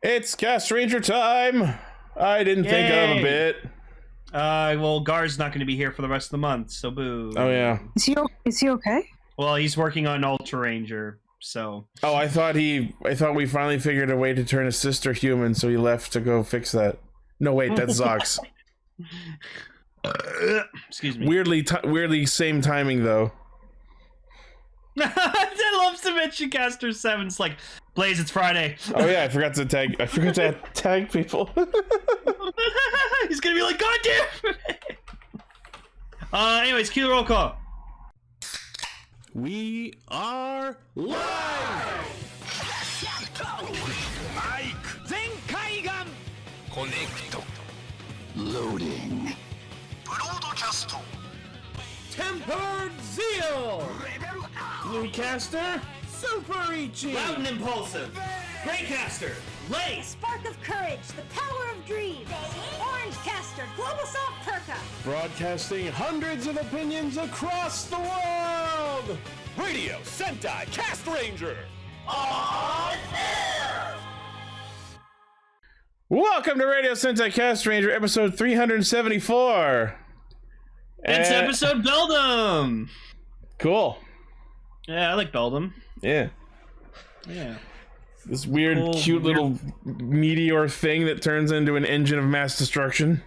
It's Castranger time! I didn't think of a bit. Well, Gar's not going to be here for the rest of the month, so boo. Oh, yeah. Is he okay? Well, he's working on Ultra Ranger, so... Oh, I thought we finally figured a way to turn his sister human, so he left to go fix that. No, wait, that's Zox. Excuse me. Weirdly same timing, though. I love to mention Caster 7. It's like, Blaze, it's Friday. Oh yeah, I forgot to tag people. He's gonna be like, God damn it! Anyways, cue the roll call. We are live! Zenkaiger! Connect. Loading. Broadcast. Tempered Zeal! Bluecaster, Super Ichi! Loud and impulsive. Greycaster, Lace. Spark of Courage, the Power of Dreams. Orange Caster, Global Soft Perka. Broadcasting hundreds of opinions across the world! Radio Sentai Castranger. Welcome to Radio Sentai Castranger, episode 374. It's episode Beldum. Cool. Yeah, I like Beldum. Yeah. Yeah. This weird, Cool, cute little meteor thing that turns into an engine of mass destruction.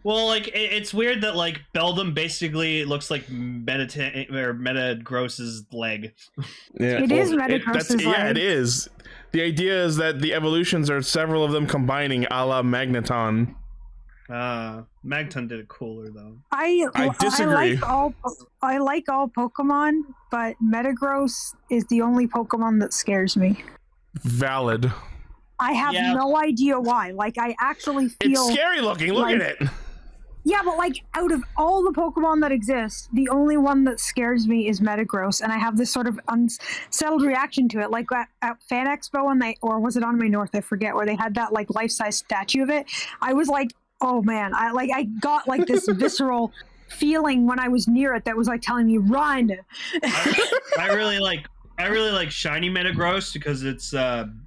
Well, like, it's weird that, like, Beldum basically looks like Metagross's leg. Yeah, It is Metagross's yeah, leg. it is. The idea is that the evolutions are several of them combining, a la Magneton. Magneton did it cooler, though. I disagree. I like all Pokemon, but Metagross is the only Pokemon that scares me. Valid. I have no idea why. Like, I actually feel... It's scary looking, look like, at it! Yeah, but like, out of all the Pokemon that exist, the only one that scares me is Metagross, and I have this sort of unsettled reaction to it. Like, at Fan Expo, or was it on my North, I forget, where they had that, like, life-size statue of it, I was like, oh man, I got, like, this visceral feeling when I was near it that was, like, telling me, run! I really like shiny Metagross because it's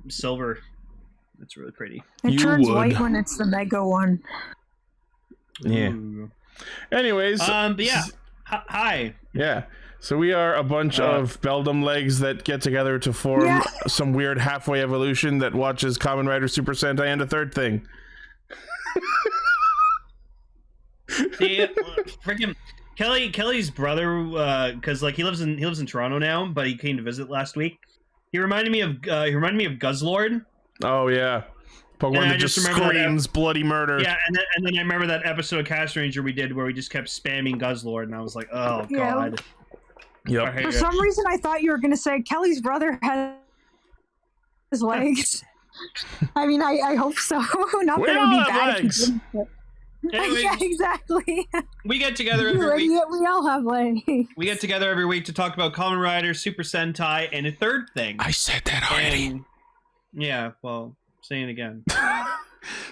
silver. It's really pretty. It turns white when it's the Mega one. Yeah. Ooh. Anyways. But yeah. Hi. Yeah. So we are a bunch of Beldum legs that get together to form some weird halfway evolution that watches Kamen Rider Super Sentai and a third thing. See, freaking Kelly's brother, because like he lives in Toronto now, but he came to visit last week. He reminded me of Guzzlord. Oh yeah, Pokemon that just screams bloody murder. Yeah, and then I remember that episode of Castranger we did where we just kept spamming Guzzlord, and I was like, oh god. Yep. For some reason, I thought you were going to say Kelly's brother has his legs. I mean, I hope so. Not We that it all would be have bad. legs. Anyways, Yeah, exactly. we get together You every week. idiot, we all have legs. We get together every week to talk about Kamen Rider, Super Sentai, and a third thing. I said that already. And, yeah, well, saying it again.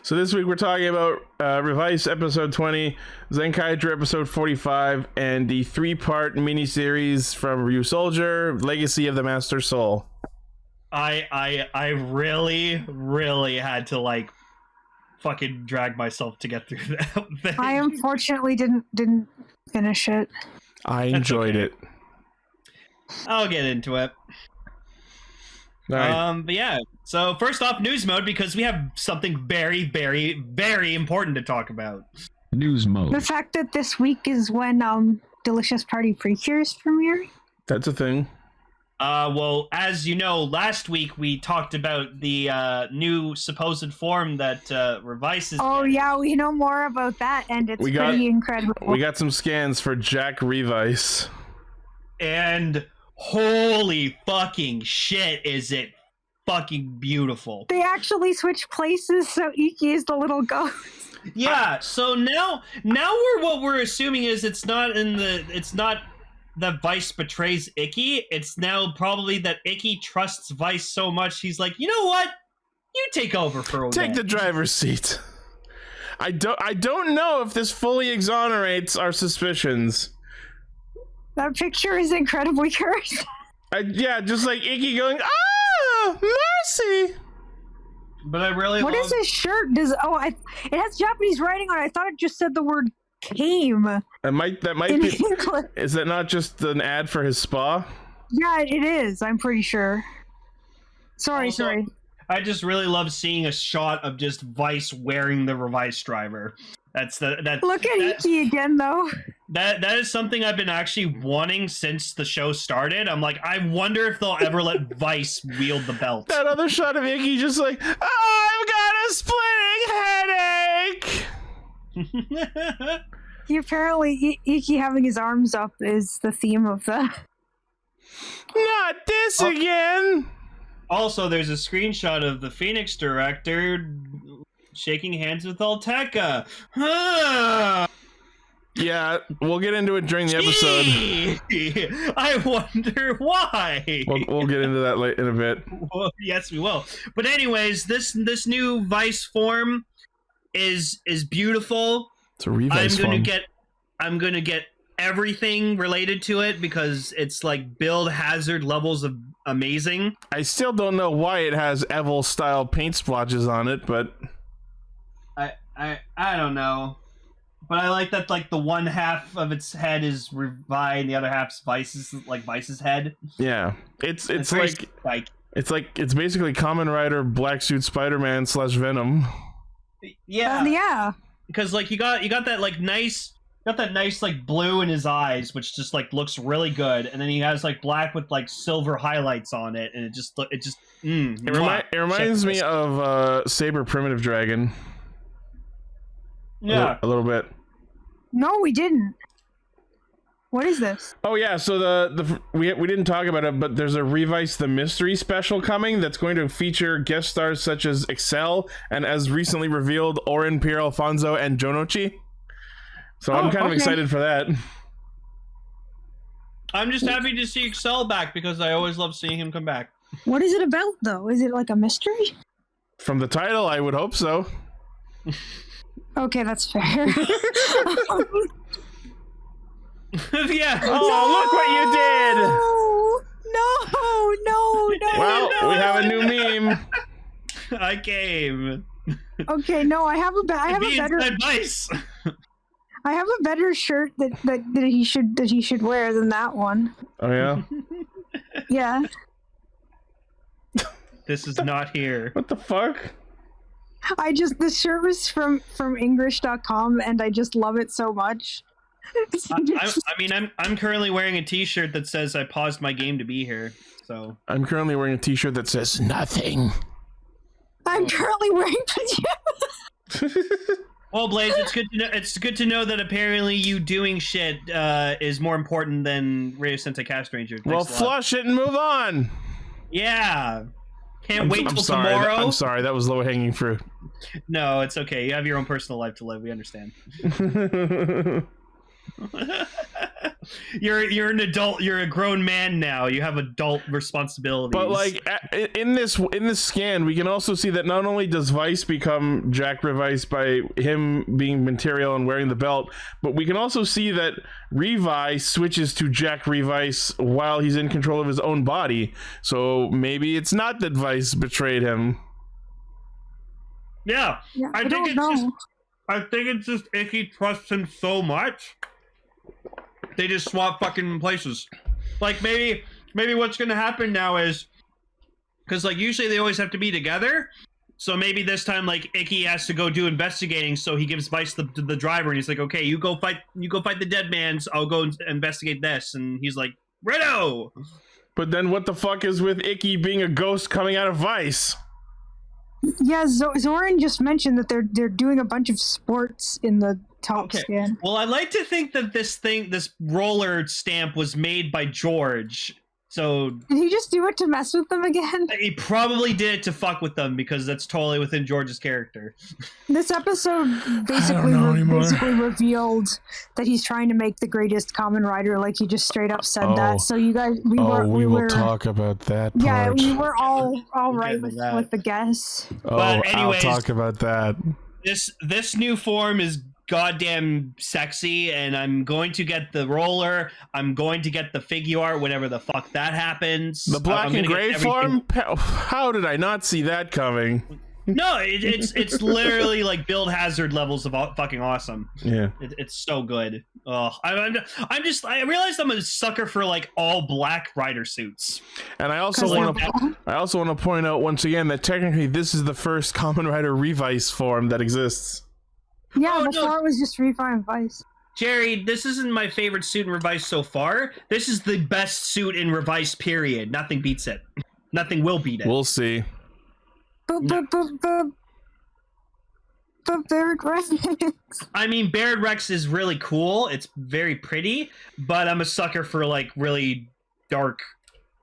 So this week we're talking about Revice episode 20, Zenkaiger episode 45, and the 3-part miniseries from Ryusoulger, Legacy of the Master Soul. I really had to like fucking drag myself to get through that thing. I unfortunately didn't finish it. I enjoyed it. I'll get into it. All right. But yeah. So first off, news mode, because we have something very, very, very important to talk about. News mode. The fact that this week is when Delicious Party Precures premiere. That's a thing. Well, as you know, last week we talked about the new supposed form that Revice is. Oh yeah, we know more about that, and it's pretty incredible. We got some scans for Jack Revice. And holy fucking shit, is it fucking beautiful. They actually switched places, so Iki is the little ghost. Yeah, so now what we're assuming is it's not that Vice betrays Icky. It's now probably that Icky trusts Vice so much he's like, you know what? You take over for a Take bit. the driver's seat. I don't know if this fully exonerates our suspicions. That picture is incredibly cursed. Yeah, just like Icky going, ah, mercy. But I really What is his shirt? It has Japanese writing on it. I thought it just said the word came That might in be. English. Is that not just an ad for his spa? Yeah, it is. I'm pretty sure. Sorry. I just really love seeing a shot of just Vice wearing the Revice driver. Look at Iki again, though. That is something I've been actually wanting since the show started. I'm like, I wonder if they'll ever let Vice wield the belt. That other shot of Icky just like, oh, I've got a splitting headache. He apparently Iki having his arms up is the theme of the. Not this again. Also, there's a screenshot of the Phoenix director shaking hands with Alteka. Yeah, we'll get into it during the episode. I wonder why. We'll get into that in a bit. Well, yes, we will. But anyways, this new Vice form is beautiful. It's a Revice form. I'm gonna get everything related to it because it's like build hazard levels of amazing. I still don't know why it has Evil style paint splotches on it, but I don't know. But I like that like the one half of its head is Revice and the other half's Vice's head. Yeah. It's like it's basically Kamen Rider Black Suit Spider-Man / Venom. Yeah. Yeah. Because like you got that like nice like blue in his eyes, which just like looks really good, and then he has like black with like silver highlights on it, and it reminds me of Saber Primitive Dragon. Yeah, a little bit. No, we didn't. What is this? Oh yeah, so we didn't talk about it, but there's a Revice the Mystery special coming that's going to feature guest stars such as Excel and, as recently revealed, Orin Pierre Alfonso and Jonochi. So I'm kind of excited for that. I'm just happy to see Excel back because I always love seeing him come back. What is it about, though? Is it like a mystery? From the title, I would hope so. Okay, that's fair. Yeah. Oh, look what you did! No. Well, we have a new meme. I came. Okay, no, I have a better advice. I have a better shirt that he should wear than that one. Oh yeah. Yeah. This is not here. What the fuck? This shirt was from English.com and I just love it so much. I'm currently wearing a T-shirt that says I paused my game to be here. So I'm currently wearing a T-shirt that says nothing. I'm currently wearing pajamas. Well, Blaze, it's good to know that apparently you doing shit is more important than Radio Sentai Castranger. Well, flush it and move on. Yeah. Can't wait till tomorrow. I'm sorry, that was low-hanging fruit. No, it's okay. You have your own personal life to live. We understand. You're an adult. You're a grown man now. You have adult responsibilities. But like in this scan, we can also see that not only does Vice become Jack Revice by him being material and wearing the belt, but we can also see that Revice switches to Jack Revice while he's in control of his own body. I maybe it's not that Vice betrayed him. Yeah, I think it's just Icky trusts him so much. They just swap fucking places. Like maybe what's gonna happen now is because like usually they always have to be together. So maybe this time like Icky has to go do investigating. So he gives Vice the driver, and he's like, "Okay, you go fight the dead man's. I'll go investigate this." And he's like, "Righto." But then what the fuck is with Icky being a ghost coming out of Vice? Yeah, Zoran just mentioned that they're doing a bunch of sports in the top scan. Well, I like to think that this roller stamp was made by George. So did he just do it to mess with them again? He probably did it to fuck with them because that's totally within George's character. This episode basically revealed that he's trying to make the greatest Kamen Rider. Like he just straight up said that. So you guys, we will talk about that part. Yeah, we were all right with the guess. But anyways, I'll talk about that. This new form is goddamn sexy, and I'm going to get the roller. I'm going to get the figure art, whatever the fuck that happens. The black and gray form? How did I not see that coming? No, it's literally like build hazard levels of fucking awesome. Yeah. It's so good. Oh, I realized I'm a sucker for like all black rider suits. And I also want to point out once again that technically this is the first Kamen Rider Revice form that exists. Yeah, before it was just Refi and Vice. Jerry, this isn't my favorite suit in Revice so far. This is the best suit in Revice, period. Nothing beats it. Nothing will beat it. We'll see. Baird Rex. I mean, Baird Rex is really cool. It's very pretty, but I'm a sucker for like really dark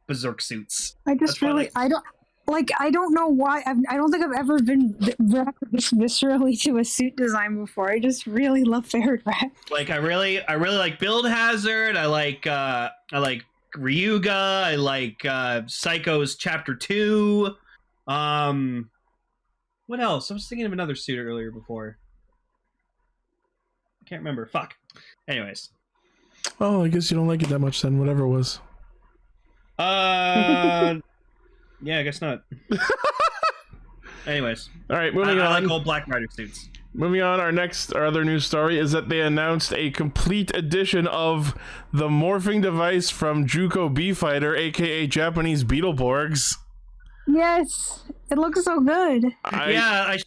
berserk suits. I don't know why. I don't think I've ever been reacted this viscerally to a suit design before. I just really love Baird Rex. Like I really like Build Hazard. I like Ryuga. I like Psycho's Chapter 2. What else? I was thinking of another suit earlier before. I can't remember. Fuck. Anyways. Oh, I guess you don't like it that much then. Whatever it was. Yeah, I guess not. Anyways. All right, moving on. I like old Black Rider suits. Moving on, our other news story is that they announced a complete edition of the morphing device from Juko B-Fighter, aka Japanese Beetleborgs. Yes, it looks so good. I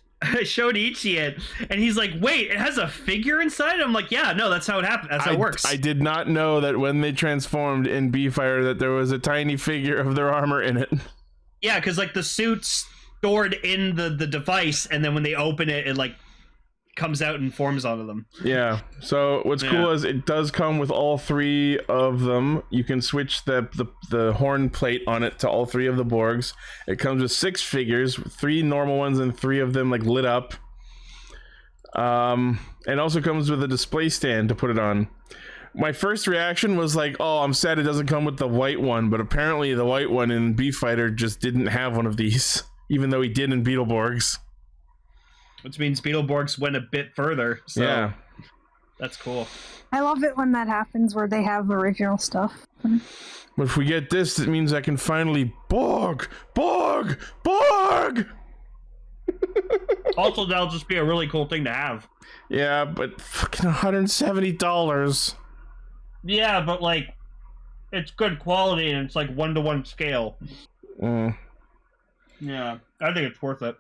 showed Ichi it, and he's like, wait, it has a figure inside? I'm like, yeah, no, that's how it happened. That's how it works. I did not know that when they transformed in B-Fighter that there was a tiny figure of their armor in it. Yeah, because like the suit's stored in the device, and then when they open it, it like comes out and forms onto them. Yeah. So what's cool is it does come with all three of them. You can switch the horn plate on it to all three of the Borgs. It comes with 6 figures, 3 normal ones and 3 of them like lit up. It also comes with a display stand to put it on. My first reaction was like, oh, I'm sad it doesn't come with the white one, but apparently the white one in B-Fighter just didn't have one of these, even though he did in Beetleborgs. Which means Beetleborgs went a bit further. So yeah. That's cool. I love it when that happens where they have original stuff. But if we get this, it means I can finally Borg! Also, that'll just be a really cool thing to have. Yeah, but fucking $170. Yeah, but like, it's good quality and it's like 1-to-1 scale. Yeah, I think it's worth it.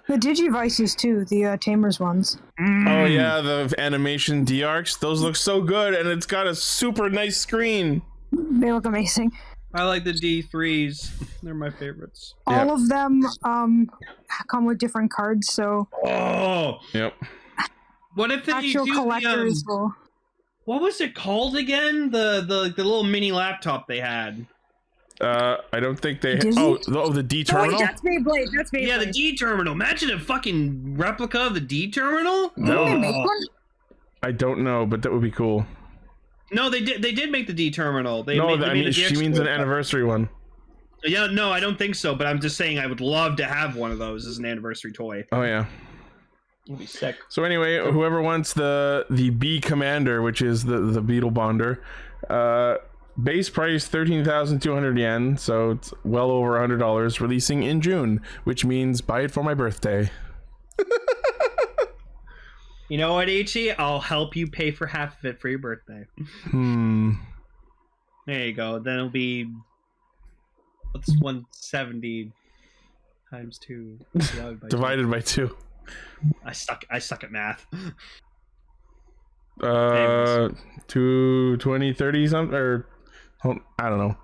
The Digivices too, the Tamers ones. Oh yeah, the animation D-Arcs, those look so good, and it's got a super nice screen. They look amazing. I like the D3s. They're my favorites. All of them come with different cards, so... Oh! Yep. What if they actual collectors will... What was it called again? The little mini laptop they had. I don't think they... the D terminal? Oh, wait, that's Beyblade. Yeah, the D terminal. Imagine a fucking replica of the D terminal. No. Did they make one? I don't know, but that would be cool. No, they did make the D terminal. She means an anniversary one. Yeah, no, I don't think so. But I'm just saying, I would love to have one of those as an anniversary toy. Oh yeah, it'd be sick. So anyway, whoever wants the B Commander, which is the Beetle Bonder, base price 13,200 yen, so it's well over $100. Releasing in June, which means buy it for my birthday. You know what, Ichi? I'll help you pay for half of it for your birthday. There you go. Then it'll be... What's 170 times 2? Divided by 2. I suck at math. 220, 30 something, or... I don't know.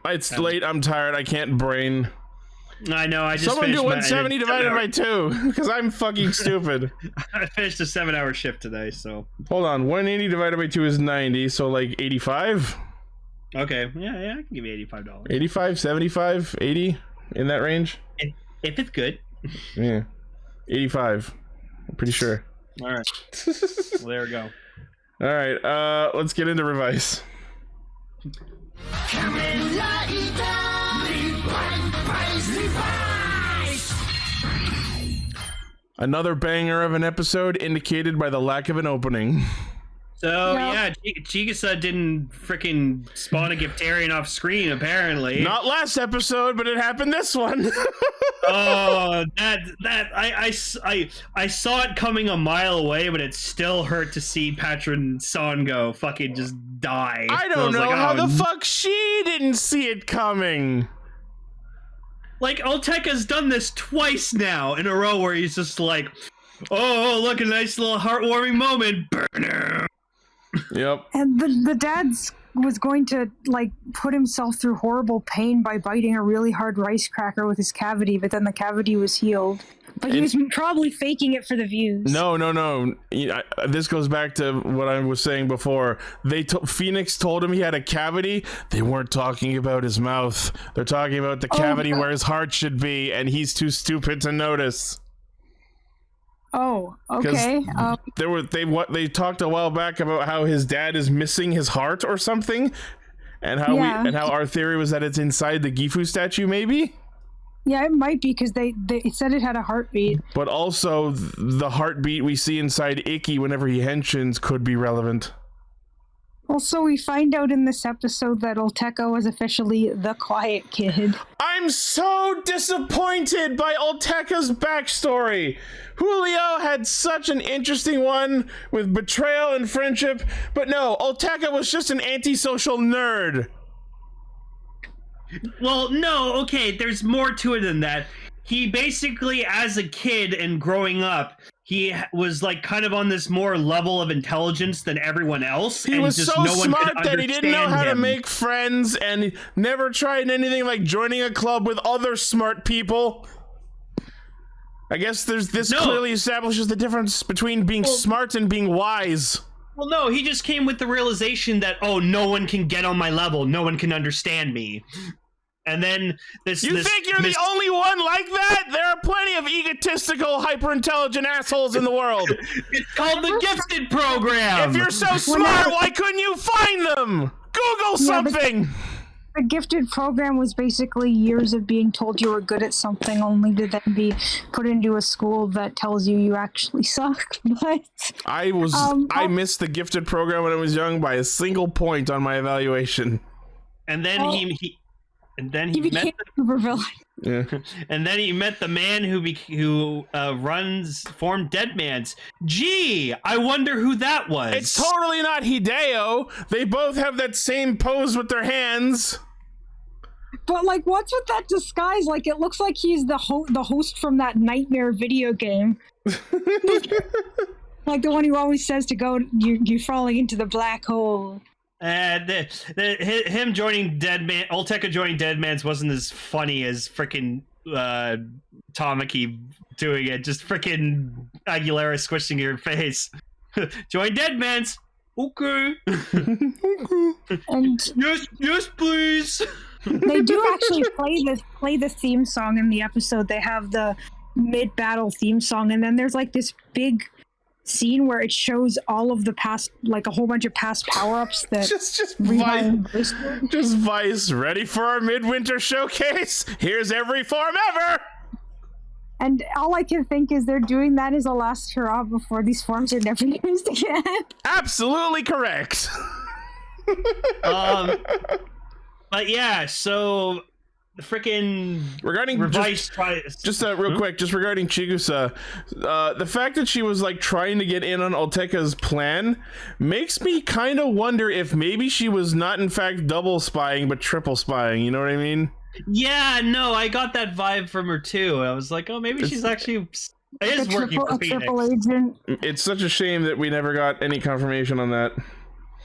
It's late, I'm tired, I can't brain... I know, I just Someone do 170 finished divided by 2, because I'm fucking stupid. I finished a 7-hour shift today, so... Hold on, 180 divided by 2 is 90, so like 85? Okay, yeah, I can give you $85. 85, 75, 80, in that range? If it's good. Yeah, 85, I'm pretty sure. Alright, well, there we go. Alright, let's get into Revice. Another banger of an episode indicated by the lack of an opening. So Yeah. yeah, Chigusa didn't freaking spawn a Giftarian off screen apparently. Not last episode, but it happened this one. Oh, I saw it coming a mile away, but it still hurt to see Patron Songo fucking just die. I So don't was know like, how oh, the fuck she didn't see it coming. Like Olteka's done this twice now in a row where he's just like, oh, look, a nice little heartwarming moment. Burner. Yep. And the dad's was going to like put himself through horrible pain by biting a really hard rice cracker with his cavity, but then the cavity was healed. But he was probably faking it for the views. No. This goes back to what I was saying before. Phoenix told him he had a cavity. They weren't talking about his mouth. They're talking about the cavity where his heart should be, and he's too stupid to notice. Oh, okay. They talked a while back about how his dad is missing his heart or something, and how how our theory was that it's inside the Gifu statue, maybe. Yeah, it might be because they said it had a heartbeat. But also the heartbeat we see inside Ikki whenever he henshins could be relevant. Also, we find out in this episode that Olteka was officially the quiet kid. I'm so disappointed by Olteka's backstory. Julio had such an interesting one with betrayal and friendship, but no, Olteka was just an antisocial nerd. Well, no, okay, there's more to it than that. He basically, as a kid and growing up, he was like kind of on this more level of intelligence than everyone else. He and was just so no one smart could that he didn't know how to understand him. make friends and never tried anything like joining a club with other smart people. I guess this clearly establishes the difference between being smart and being wise. Well, no, he just came with the realization that, oh, no one can get on my level. No one can understand me. And then this... You think you're the only one like that? There are plenty of egotistical, hyper-intelligent assholes in the world. It's called the Gifted Program! If you're so smart, why couldn't you find them? Google something! The gifted program was basically years of being told you were good at something, only to then be put into a school that tells you actually suck. But I missed the gifted program when I was young by a single point on my evaluation. And then he met became a supervillain. Yeah. And then he met the man who formed Deadman's. Gee, I wonder who that was. It's totally not Hideo. They both have that same pose with their hands. But like, what's with that disguise? Like, it looks like he's the host from that Nightmare video game. Like the one who always says to go, you're falling into the black hole. Him joining Deadman, Olteka joining Deadman's wasn't as funny as freaking Tamaki doing it. Just freaking Aguilera squishing your face. Join Deadman's. Okay. And yes, please. they do actually play the theme song in the episode. They have the mid-battle theme song, and then there's like this big scene where it shows all of the past, like a whole bunch of past power-ups that just Vice ready for our midwinter showcase. Here's every form ever. And all I can think is they're doing that as a last hurrah before these forms are never used again. Absolutely correct. But yeah, so the freaking regarding Revice real quick, just regarding Chigusa, the fact that she was like trying to get in on Olteka's plan makes me kind of wonder if maybe she was not in fact double spying but triple spying. You know what I mean? Yeah, no, I got that vibe from her too. I was like, oh, maybe she's actually working for Phoenix. Triple agent. It's such a shame that we never got any confirmation on that.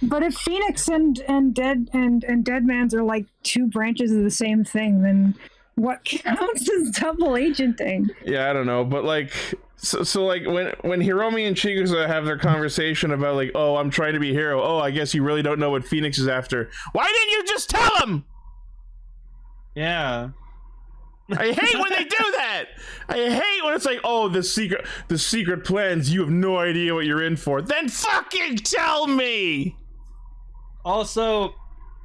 But if Phoenix and Deadman's are like two branches of the same thing, then what counts as double agenting? Yeah, I don't know, but like, so like when Hiromi and Chigusa have their conversation about like, oh, I'm trying to be a hero. Oh, I guess you really don't know what Phoenix is after. Why didn't you just tell him? Yeah. I hate when they do that. I hate when it's like, oh, the secret plans. You have no idea what you're in for. Then fucking tell me. Also,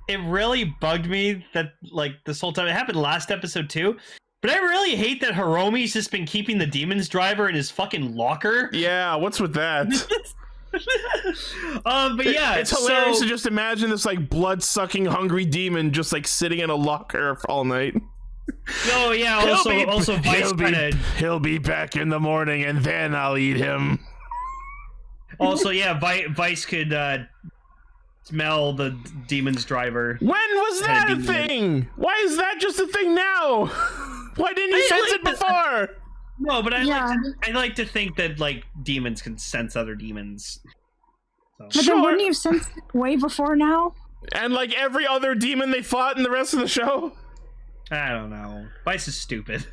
it really bugged me that like this whole time. It happened last episode too. But I really hate that Hiromi's just been keeping the Demon's driver in his fucking locker. Yeah, what's with that? But yeah, it's hilarious to just imagine this like blood-sucking hungry demon just like sitting in a locker all night. Oh yeah, also Vice he'll be back in the morning and then I'll eat him. Also, yeah, Vice could smell the demon's driver. When was that a thing? Why is that just a thing now? Why didn't you sense it before? No, but I like to think that like demons can sense other demons. So. But then wouldn't you have sensed it way before now? And like every other demon they fought in the rest of the show? I don't know. Vice is stupid.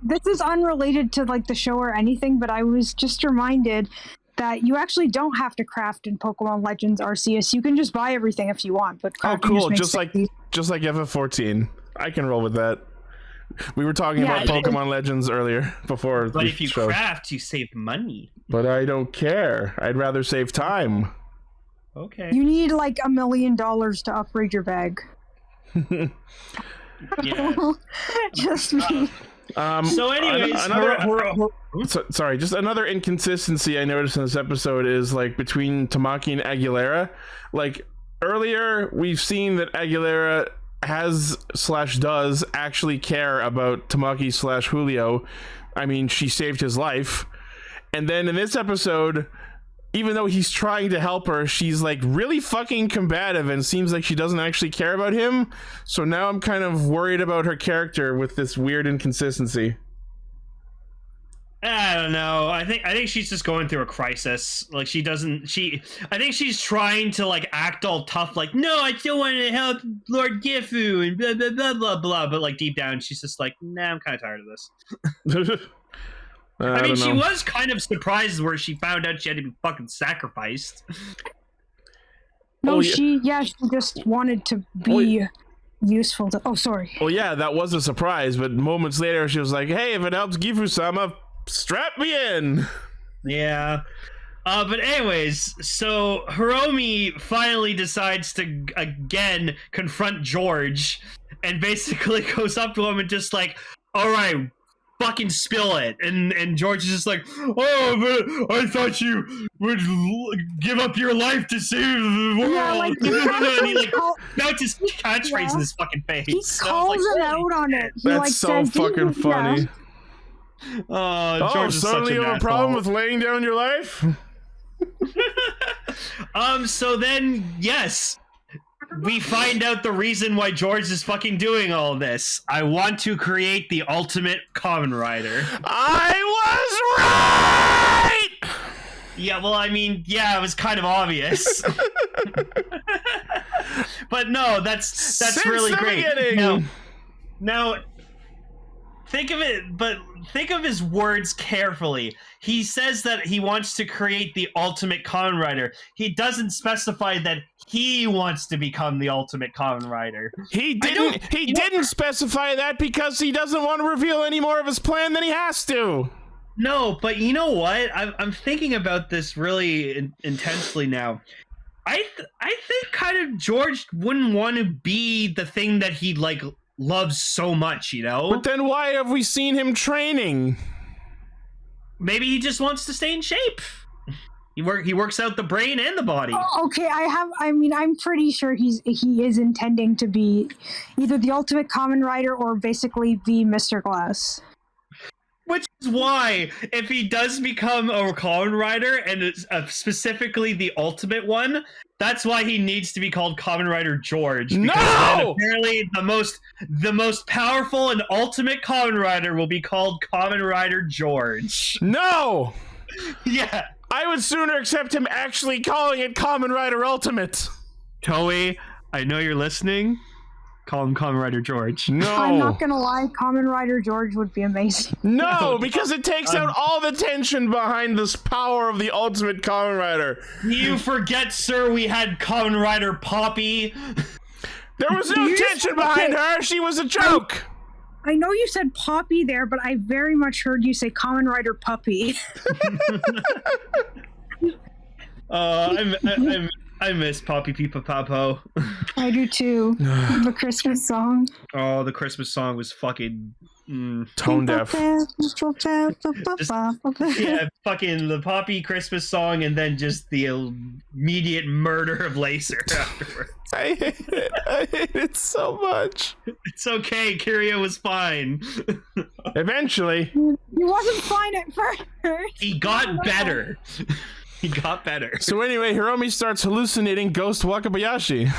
This is unrelated to like the show or anything, but I was just reminded that you actually don't have to craft in Pokemon Legends Arceus. You can just buy everything if you want. But cool, just like FF14. I can roll with that. We were talking about Pokemon Legends earlier before. But if you craft, you save money. But I don't care. I'd rather save time. Okay. You need like $1 million to upgrade your bag. Yeah. Just me. So anyways, sorry, just another inconsistency I noticed in this episode is like between Tamaki and Aguilera. Like earlier we've seen that Aguilera does actually care about Tamaki / Julio. I mean, she saved his life. And then in this episode, even though he's trying to help her, she's like really fucking combative and seems like she doesn't actually care about him. So now I'm kind of worried about her character with this weird inconsistency. I don't know. I think she's just going through a crisis. Like I think she's trying to like act all tough, like, no, I still want to help Lord Gifu and blah blah blah blah blah. But like deep down, she's just like, nah, I'm kind of tired of this. I mean, she was kind of surprised where she found out she had to be fucking sacrificed. No, she just wanted to be useful to. Oh, sorry. Well, yeah, that was a surprise, but moments later she was like, "Hey, if it helps Gifu-sama, strap me in." Yeah. But anyways, so Hiromi finally decides to again confront George, and basically goes up to him and just like, "All right, fucking spill it." And George is just like, "Oh, but I thought you would give up your life to save the world." Yeah, like, and he like bounces his catchphrase in his fucking face. He calls him out on it. He, That's like, so fucking funny. George is suddenly such you an have a problem with laying down your life? So then, yes, we find out the reason why George is fucking doing all this. I want to create the ultimate Kamen Rider. I was right! Yeah, well, I mean, yeah, it was kind of obvious. But no, that's Since really the great. beginning. Now, think of his words carefully. He says that he wants to create the ultimate Kamen Rider. He doesn't specify that he wants to become the ultimate Kamen Rider. He didn't specify that because he doesn't want to reveal any more of his plan than he has to. No, but you know what? I'm thinking about this really intensely now. I think kind of George wouldn't want to be the thing that he like loves so much, you know? But then why have we seen him training? Maybe he just wants to stay in shape. He works out the brain and the body. Oh, okay, I'm pretty sure he is intending to be either the ultimate Kamen Rider or basically the Mr. Glass. Which is why, if he does become a Kamen Rider, and it's specifically the ultimate one, that's why he needs to be called Kamen Rider George. Because then apparently the most powerful and ultimate Kamen Rider will be called Kamen Rider George. No! Yeah. I would sooner accept him actually calling it Kamen Rider Ultimate. Toei, I know you're listening. Call him Kamen Rider George. No. I'm not gonna lie, Kamen Rider George would be amazing. No, because it takes out all the tension behind this power of the ultimate Kamen Rider. You forget, sir, we had Kamen Rider Poppy. There was no tension behind her. She was a joke. I know you said Poppy there, but I very much heard you say Kamen Rider Puppy. I miss Poppy Peepa Papo. I do too. The Christmas song. Oh, the Christmas song was fucking Tone deaf. Yeah, fucking the Poppy Christmas song, and then just the immediate murder of Lacer afterwards. I hate it. I hate it so much. It's okay, Kiryu was fine. Eventually. He wasn't fine at first. He got better. He got better. So anyway, Hiromi starts hallucinating Ghost Wakabayashi.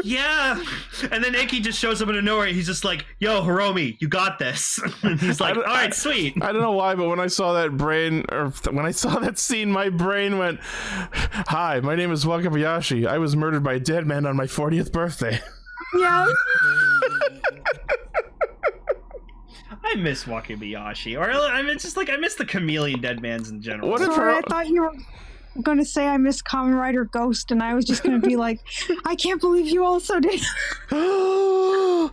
Yeah, and then Ikki just shows up out of nowhere. He's just like, "Yo, Hiromi, you got this." And he's like, "All right, sweet." I don't know why, but when I saw that when I saw that scene, my brain went, "Hi, my name is Wakabayashi. I was murdered by a dead man on my 40th birthday." Yeah. I miss Wakabayashi, or I mean, just like I miss the chameleon dead mans in general. What if Sorry, I thought you were going to say I miss Kamen Rider Ghost, and I was just going to be like, I can't believe you also did. What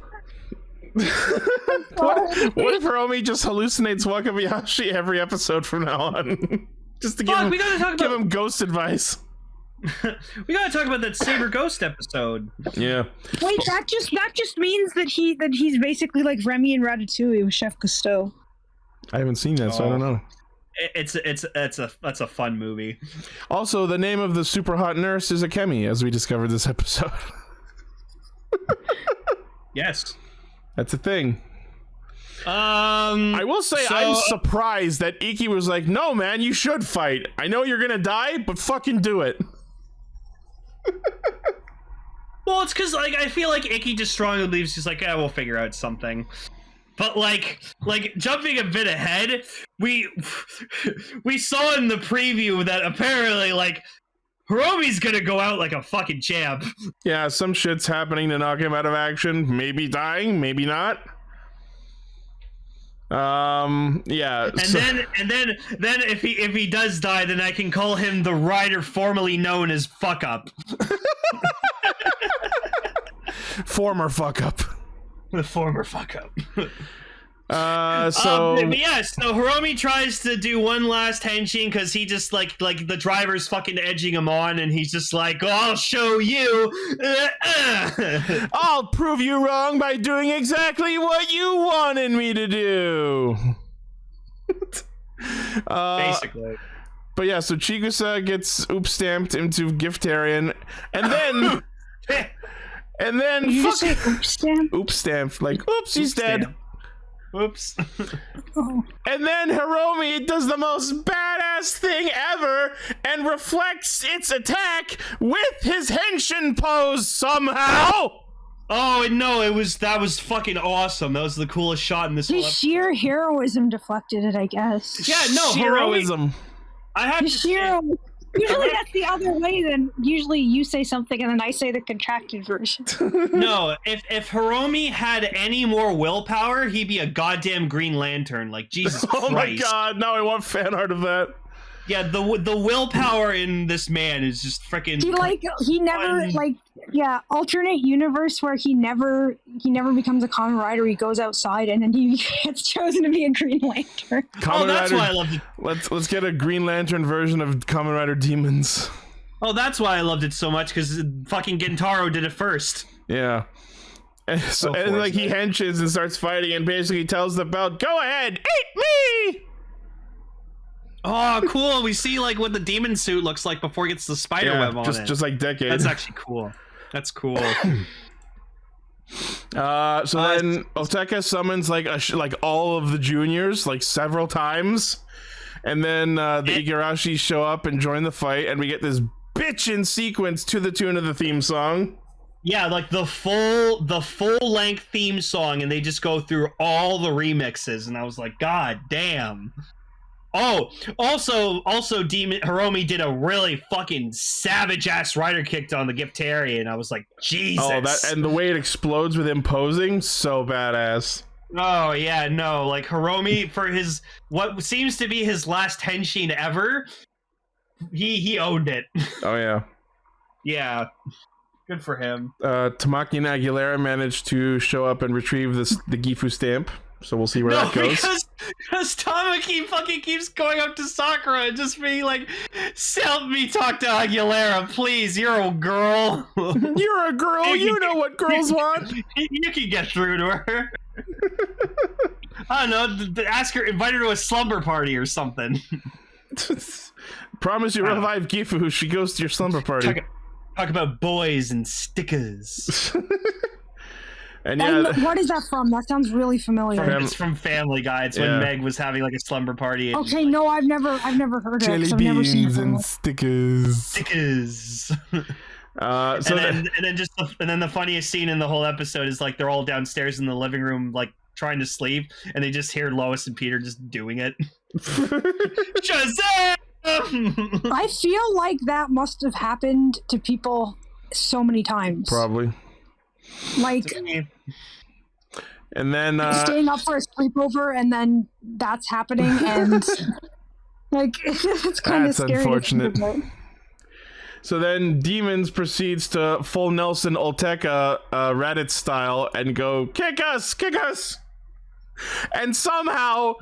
if Hiromi just hallucinates Wakabayashi every episode from now on? Just to give him ghost advice. We gotta talk about that Saber Ghost episode. Yeah. Wait, that just means that he's basically like Remy and Ratatouille with Chef Cousteau. I haven't seen that, so I don't know. That's a fun movie. Also, the name of the super hot nurse is Akemi, as we discovered this episode. Yes, that's a thing. I will say I'm surprised that Ikki was like, "No, man, you should fight. I know you're gonna die, but fucking do it." Well, it's because like I feel like Ikki just strongly believes he's like, "Yeah, we'll figure out something." But like jumping a bit ahead, we saw in the preview that apparently like Hiromi's gonna go out like a fucking champ. Yeah, some shit's happening to knock him out of action. Maybe dying, maybe not. Yeah. And then if he does die, then I can call him the rider formerly known as Fuck Up. Former Fuck Up. The former Fuck Up. So Hiromi tries to do one last henshin because he just like the driver's fucking edging him on, and he's just like, "Oh, I'll show you. I'll prove you wrong by doing exactly what you wanted me to do." Basically. But yeah, so Chigusa gets stamped into Giftarian, and then Did you just say oops stamped, like oops, he's dead. Oops. And then Hiromi does the most badass thing ever and reflects its attack with his henshin pose somehow. Oh no, that was fucking awesome. That was the coolest shot in this whole His episode. sheer heroism deflected it, I guess. Yeah, no, heroism. I have to say, Usually that's the other way. Then usually you say something and then I say the contracted version. no, if Hiromi had any more willpower, he'd be a goddamn Green Lantern. Like Jesus Christ. Oh my god! Now I want fan art of that. Yeah, the willpower in this man is just freaking. Alternate universe where he never becomes a Kamen Rider. He goes outside and then he gets chosen to be a Green Lantern. That's why I loved it. Let's get a Green Lantern version of Kamen Rider Demons. Oh, that's why I loved it so much, because fucking Gentaro did it first. Yeah. And he henshins and starts fighting and basically tells the belt, "Go ahead, eat me!" Oh, cool. We see like what the demon suit looks like before it gets the spider web on it. Just like Decade. That's actually cool. That's cool. Then Oteka summons like all of the juniors like several times, and then the Igarashi show up and join the fight, and we get this bitchin' sequence to the tune of the theme song. Yeah, like the full length theme song, and they just go through all the remixes, and I was like, God damn. Oh, also, Hiromi did a really fucking savage ass rider kick on the Giftarian. I was like, Jesus. Oh, and the way it explodes with him posing, so badass. Oh yeah, no, like Hiromi for his what seems to be his last henshin ever, he owned it. Oh yeah. Yeah. Good for him. Tamaki and Aguilera managed to show up and retrieve the Gifu stamp. So we'll see where No, that goes. because Tamaki fucking keeps going up to Sakura and just being like, "Help me talk to Aguilera, please. You're a girl. You're a girl. You know what girls want. You can get through to her." I don't know. Ask her, invite her to a slumber party or something. Promise you revive Gifu. She goes to your slumber party. Talk about boys and stickers. And yeah, And what is that from? That sounds really familiar. It's from Family Guy. It's when Meg was having like a slumber party. Okay, no, I've never heard of it. jelly 'Cause I've never seen beans it. and stickers. Stickers. And then the funniest scene in the whole episode is like they're all downstairs in the living room like trying to sleep, and they just hear Lois and Peter just doing it. Shazam! I feel like that must have happened to people so many times. Probably. Like And then staying up for a sleepover, and then that's happening, and like it's kind of That's scary. unfortunate. So then Demons proceeds to full Nelson Olteca Raditz style and go, kick us! And somehow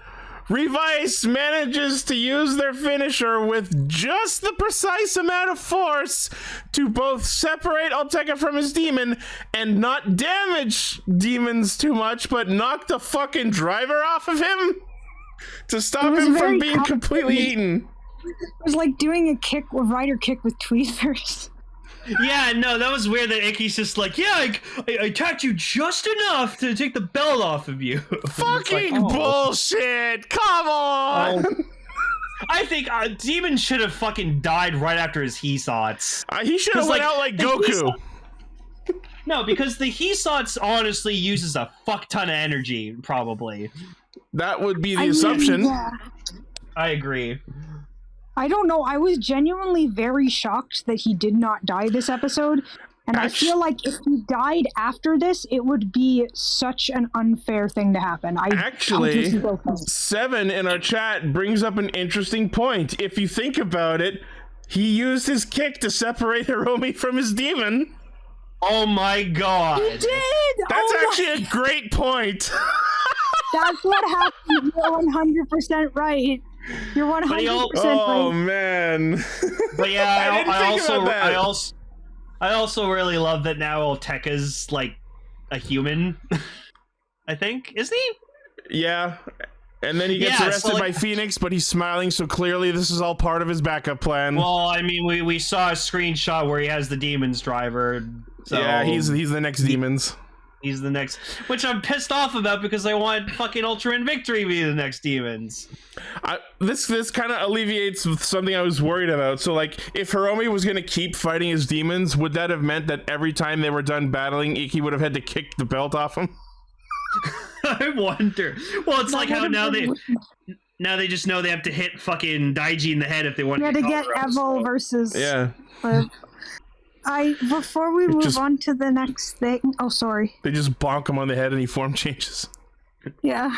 Revice manages to use their finisher with just the precise amount of force to both separate Olteca from his demon and not damage Demons too much, but knock the fucking driver off of him to stop him from being completely eaten. It was like doing a rider kick with tweezers. Yeah, no, that was weird that Icky's just like, yeah, I attacked you just enough to take the belt off of you. Fucking bullshit! Come on! I think Demon should have fucking died right after his He-Sots. He should have went out like Goku. No, because the He-Sots honestly uses a fuck ton of energy, probably. That would be the assumption. Yeah. I agree. I don't know. I was genuinely very shocked that he did not die this episode. And I feel like if he died after this, it would be such an unfair thing to happen. Actually, Seven in our chat brings up an interesting point. If you think about it, he used his kick to separate Hiromi from his demon. Oh my god. He did! That's actually a great point. That's what happened. You're 100% right. You're 100% right. Oh man. But yeah, I also really love that now Olteca's like a human. I think, isn't he? Yeah. And then he gets arrested by Phoenix, but he's smiling, so clearly this is all part of his backup plan. Well, I mean, we saw a screenshot where he has the Demons driver. So yeah, he's the next Demons. He's the next, which I'm pissed off about because I want fucking Ultra and Victory to be the next Demons. This kind of alleviates something I was worried about. So, like, if Hiromi was going to keep fighting his demons, would that have meant that every time they were done battling, Ikki would have had to kick the belt off him? I wonder. Well, it's like how now they just know they have to hit fucking Daiji in the head if they want to get Evil versus. Yeah. Before we move on to the next thing. Oh, sorry. They just bonk him on the head and he form changes. Yeah.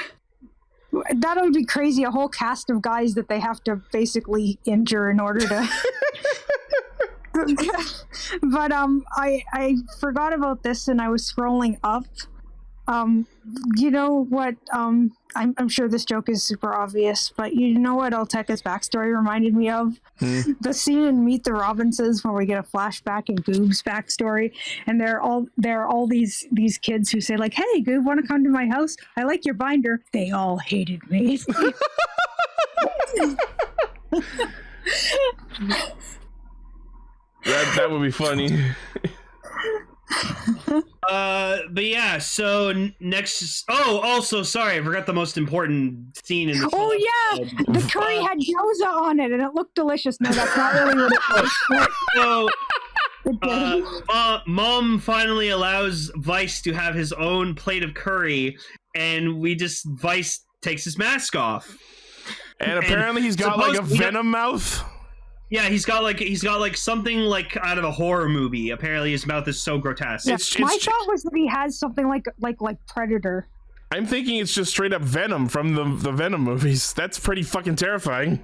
That would be crazy. A whole cast of guys that they have to basically injure in order to. But I forgot about this and I was scrolling up. You know what? I'm sure this joke is super obvious, but you know what Olteca's backstory reminded me of? The scene in Meet the Robinses where we get a flashback in Goob's backstory, and there are all these kids who say like, "Hey, Goob, want to come to my house? I like your binder." They all hated me. That would be funny. But yeah, so next. Oh, also, sorry, I forgot the most important scene in this. Oh yeah, the curry had gyoza on it, and it looked delicious. No, that's not really what it was. So, Mom finally allows Vice to have his own plate of curry, and Vice takes his mask off, and apparently he's got like a venom mouth. Yeah, he's got like something like out of a horror movie. Apparently, his mouth is so grotesque. Yeah, my thought was that he has something like Predator. I'm thinking it's just straight up Venom from the Venom movies. That's pretty fucking terrifying.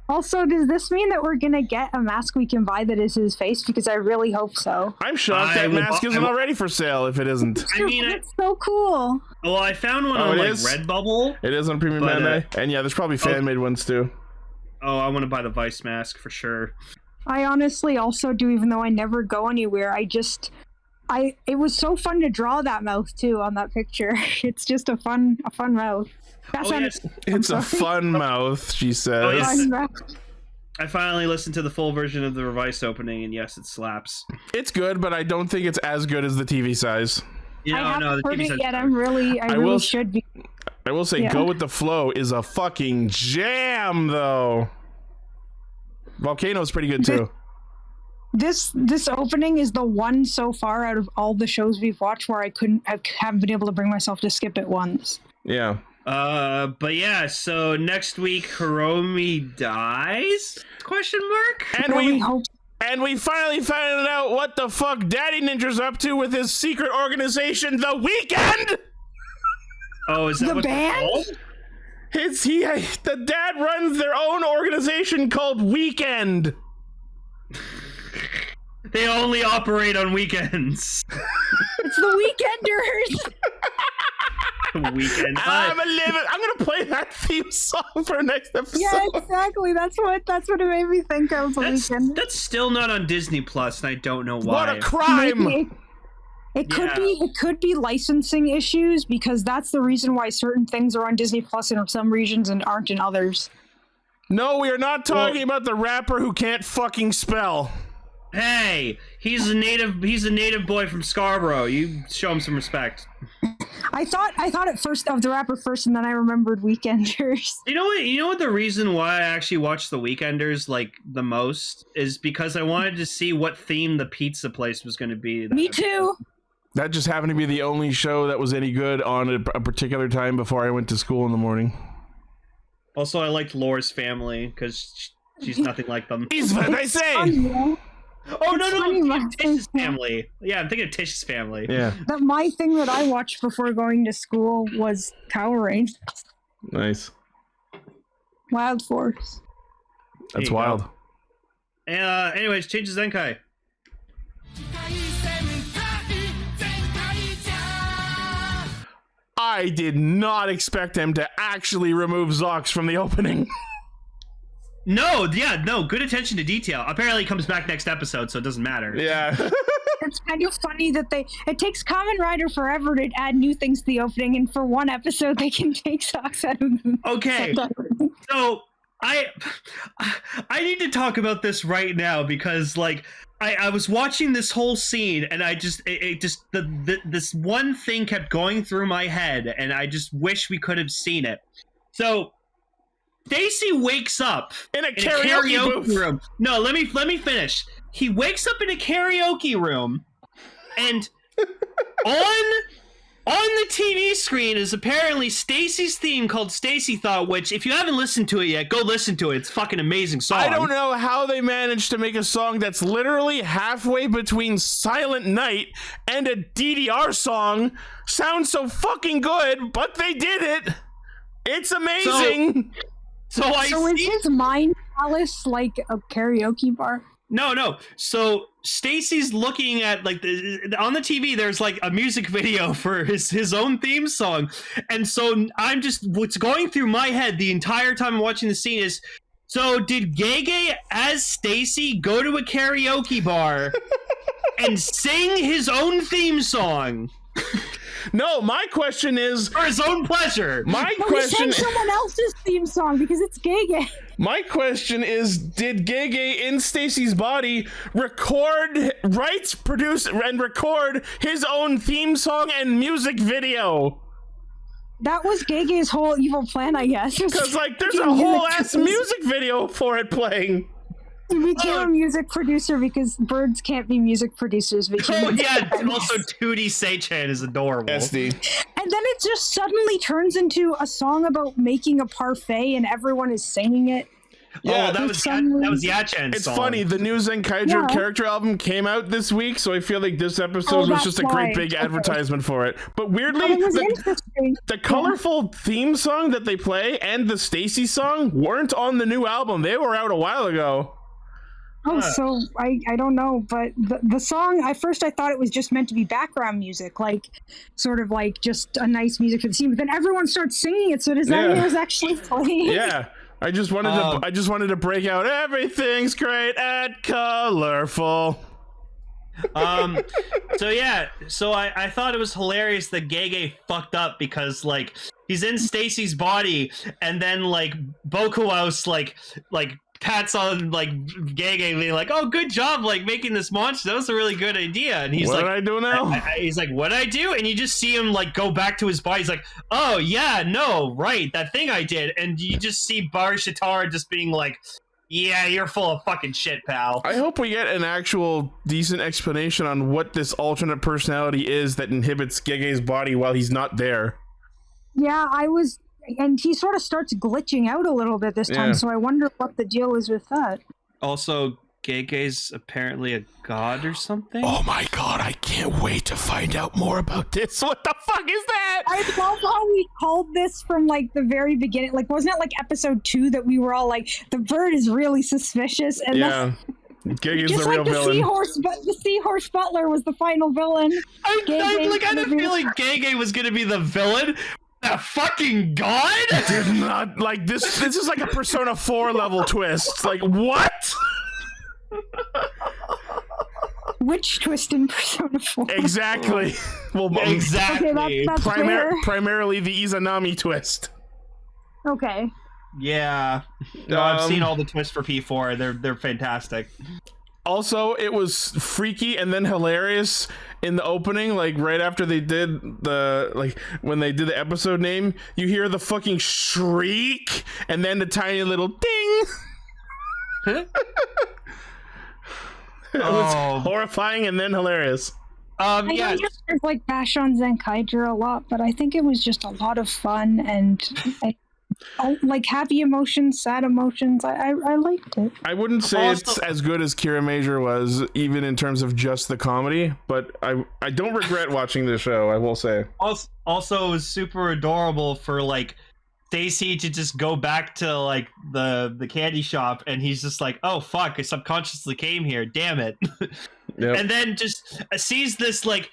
Also, does this mean that we're gonna get a mask we can buy that is his face? Because I really hope so. I'm shocked that mask isn't already for sale if it isn't. I mean, it's so cool. Well, I found one Oh, on it like is? Redbubble. It is on Premium But, Anime, and yeah, there's probably fan-made ones too. Oh, I want to buy the Vice mask for sure. I honestly also do, even though I never go anywhere. It was so fun to draw that mouth too on that picture. It's just a fun mouth. That's yes. It's a fun mouth, she says. Oh, yes. fun mouth. I finally listened to the full version of the Revice opening, and yes, it slaps. It's good, but I don't think it's as good as the TV size. You know, I haven't no, the heard TV it size- yet. I really should be. I will say, Yeah. Go With the Flow is a fucking jam, though. Volcano's pretty good too. This opening is the one so far out of all the shows we've watched where I haven't been able to bring myself to skip it once. Yeah. But yeah, so next week Hiromi dies? Question mark? And Really we hope. and we finally found out what the fuck Daddy Ninja's up to with his secret organization, The Weekend. Oh, is that The what they're band? called? The dad runs their own organization called Weekend. They only operate on weekends. It's the Weekenders. Weekend. I'm gonna play that theme song for next episode. Yeah, exactly. That's what it made me think of. The Weekend. That's still not on Disney Plus, and I don't know why. What a crime! Maybe. It could Yeah. be. It could be licensing issues because that's the reason why certain things are on Disney Plus in some regions and aren't in others. No, we are not talking about the rapper who can't fucking spell. Hey, he's a native boy from Scarborough. You show him some respect. I thought at first of the rapper first, and then I remembered Weekenders. You know what the reason why I actually watched the Weekenders like the most is because I wanted to see what theme the pizza place was going to be. Me too. That just happened to be the only show that was any good on a particular time before I went to school in the morning. Also, I liked Laura's family because she's nothing like them. Is what I say. Oh no, funny, I'm my thinking of Tish's thing. family. Yeah, I'm thinking of Tish's family. Yeah, That my thing that I watched before going to school was Power Rangers, nice. Wild Force. That's you wild. go. Anyways, change to Zenkai. I did not expect him to actually remove Zox from the opening. No, good attention to detail. Apparently, he comes back next episode, so it doesn't matter. Yeah. It's kind of funny that it takes Kamen Rider forever to add new things to the opening, and for one episode they can take socks out of them. Okay, so I need to talk about this right now because like I was watching this whole scene and I just this one thing kept going through my head and I just wish we could have seen it. So Stacy wakes up In a karaoke booth. room. No, let me finish. He wakes up in a karaoke room and on the TV screen is apparently Stacy's theme called Stacy Thought, which, if you haven't listened to it yet, go listen to it. It's a fucking amazing song. I don't know how they managed to make a song that's literally halfway between Silent Night and a DDR song sound so fucking good, but they did it. It's amazing. So is his mind palace like a karaoke bar? No. So Stacy's looking at like on the TV. There's like a music video for his own theme song, and so I'm just what's going through my head the entire time I'm watching the scene is. So did Gege as Stacy go to a karaoke bar and sing his own theme song No, my question is, for his own pleasure? my No, question he sang someone else's theme song because it's Gege. My question is, did Gege in Stacy's body write, produce, and record his own theme song and music video? That was Gege's whole evil plan, I guess. Because, like, there's a whole ass music video for it playing. He became a music producer because birds can't be music producers. Oh yeah, also Tootie Seichan is adorable. SD. And then it just suddenly turns into a song about making a parfait and everyone is singing it. Yeah, that for was some Yachen's It's song. funny, the new Zenkaiger Yeah. character album came out this week, so I feel like this episode was that's just a great why. big Okay. advertisement for it. But weirdly, But it was the interesting. colorful theme song that they play and the Stacy song weren't on the new album. They were out a while ago. Oh, so I don't know, but the song, at first I thought it was just meant to be background music, like sort of like just a nice music for the scene. But then everyone starts singing it, so does that mean it was actually playing? Yeah, I just wanted to break out. Everything's great and colorful. So I thought it was hilarious that Gege fucked up because like he's in Stacy's body, and then like Bokuhouse like pats on like Gege being like, oh, good job like making this monster, that was a really good idea. And he's What like, did I do now? he's like, what'd I do? And you just see him like go back to his body. He's like, oh yeah, no, right, that thing I did. And you just see Bar Shatara just being like, yeah, you're full of fucking shit, pal. I hope we get an actual decent explanation on what this alternate personality is that inhibits Gege's body while he's not there. Yeah, and he sort of starts glitching out a little bit this time, so I wonder what the deal is with that. Also, Gege's apparently a god or something. Oh my god, I can't wait to find out more about this. What the fuck is that? I love how we called this from like the very beginning. Like, wasn't it like episode 2 that we were all like, the bird is really suspicious? And yeah. Gege's just the real like the villain. the seahorse butler was the final villain. I didn't feel like Gege was gonna be the villain. A fucking god? Did not like this. This is like a Persona 4 level twist. Like what? Which twist in Persona 4? Exactly. Well, exactly. Okay, that's fair. Primarily the Izanami twist. Okay. Yeah. No, I've seen all the twists for P4. They're fantastic. Also, it was freaky and then hilarious in the opening, like right after they did when they did the episode name, you hear the fucking shriek and then the tiny little ding. It was horrifying and then hilarious. I know there's like bash on Zenkaiger a lot, but I think it was just a lot of fun and like happy emotions, sad emotions. I liked it. I wouldn't say it's as good as Kira Major was, even in terms of just the comedy, but I don't regret watching the show, I will say. Also, it was super adorable for like Stacy to just go back to like the candy shop, and he's just like, oh fuck, I subconsciously came here, damn it. Yep. And then just sees this like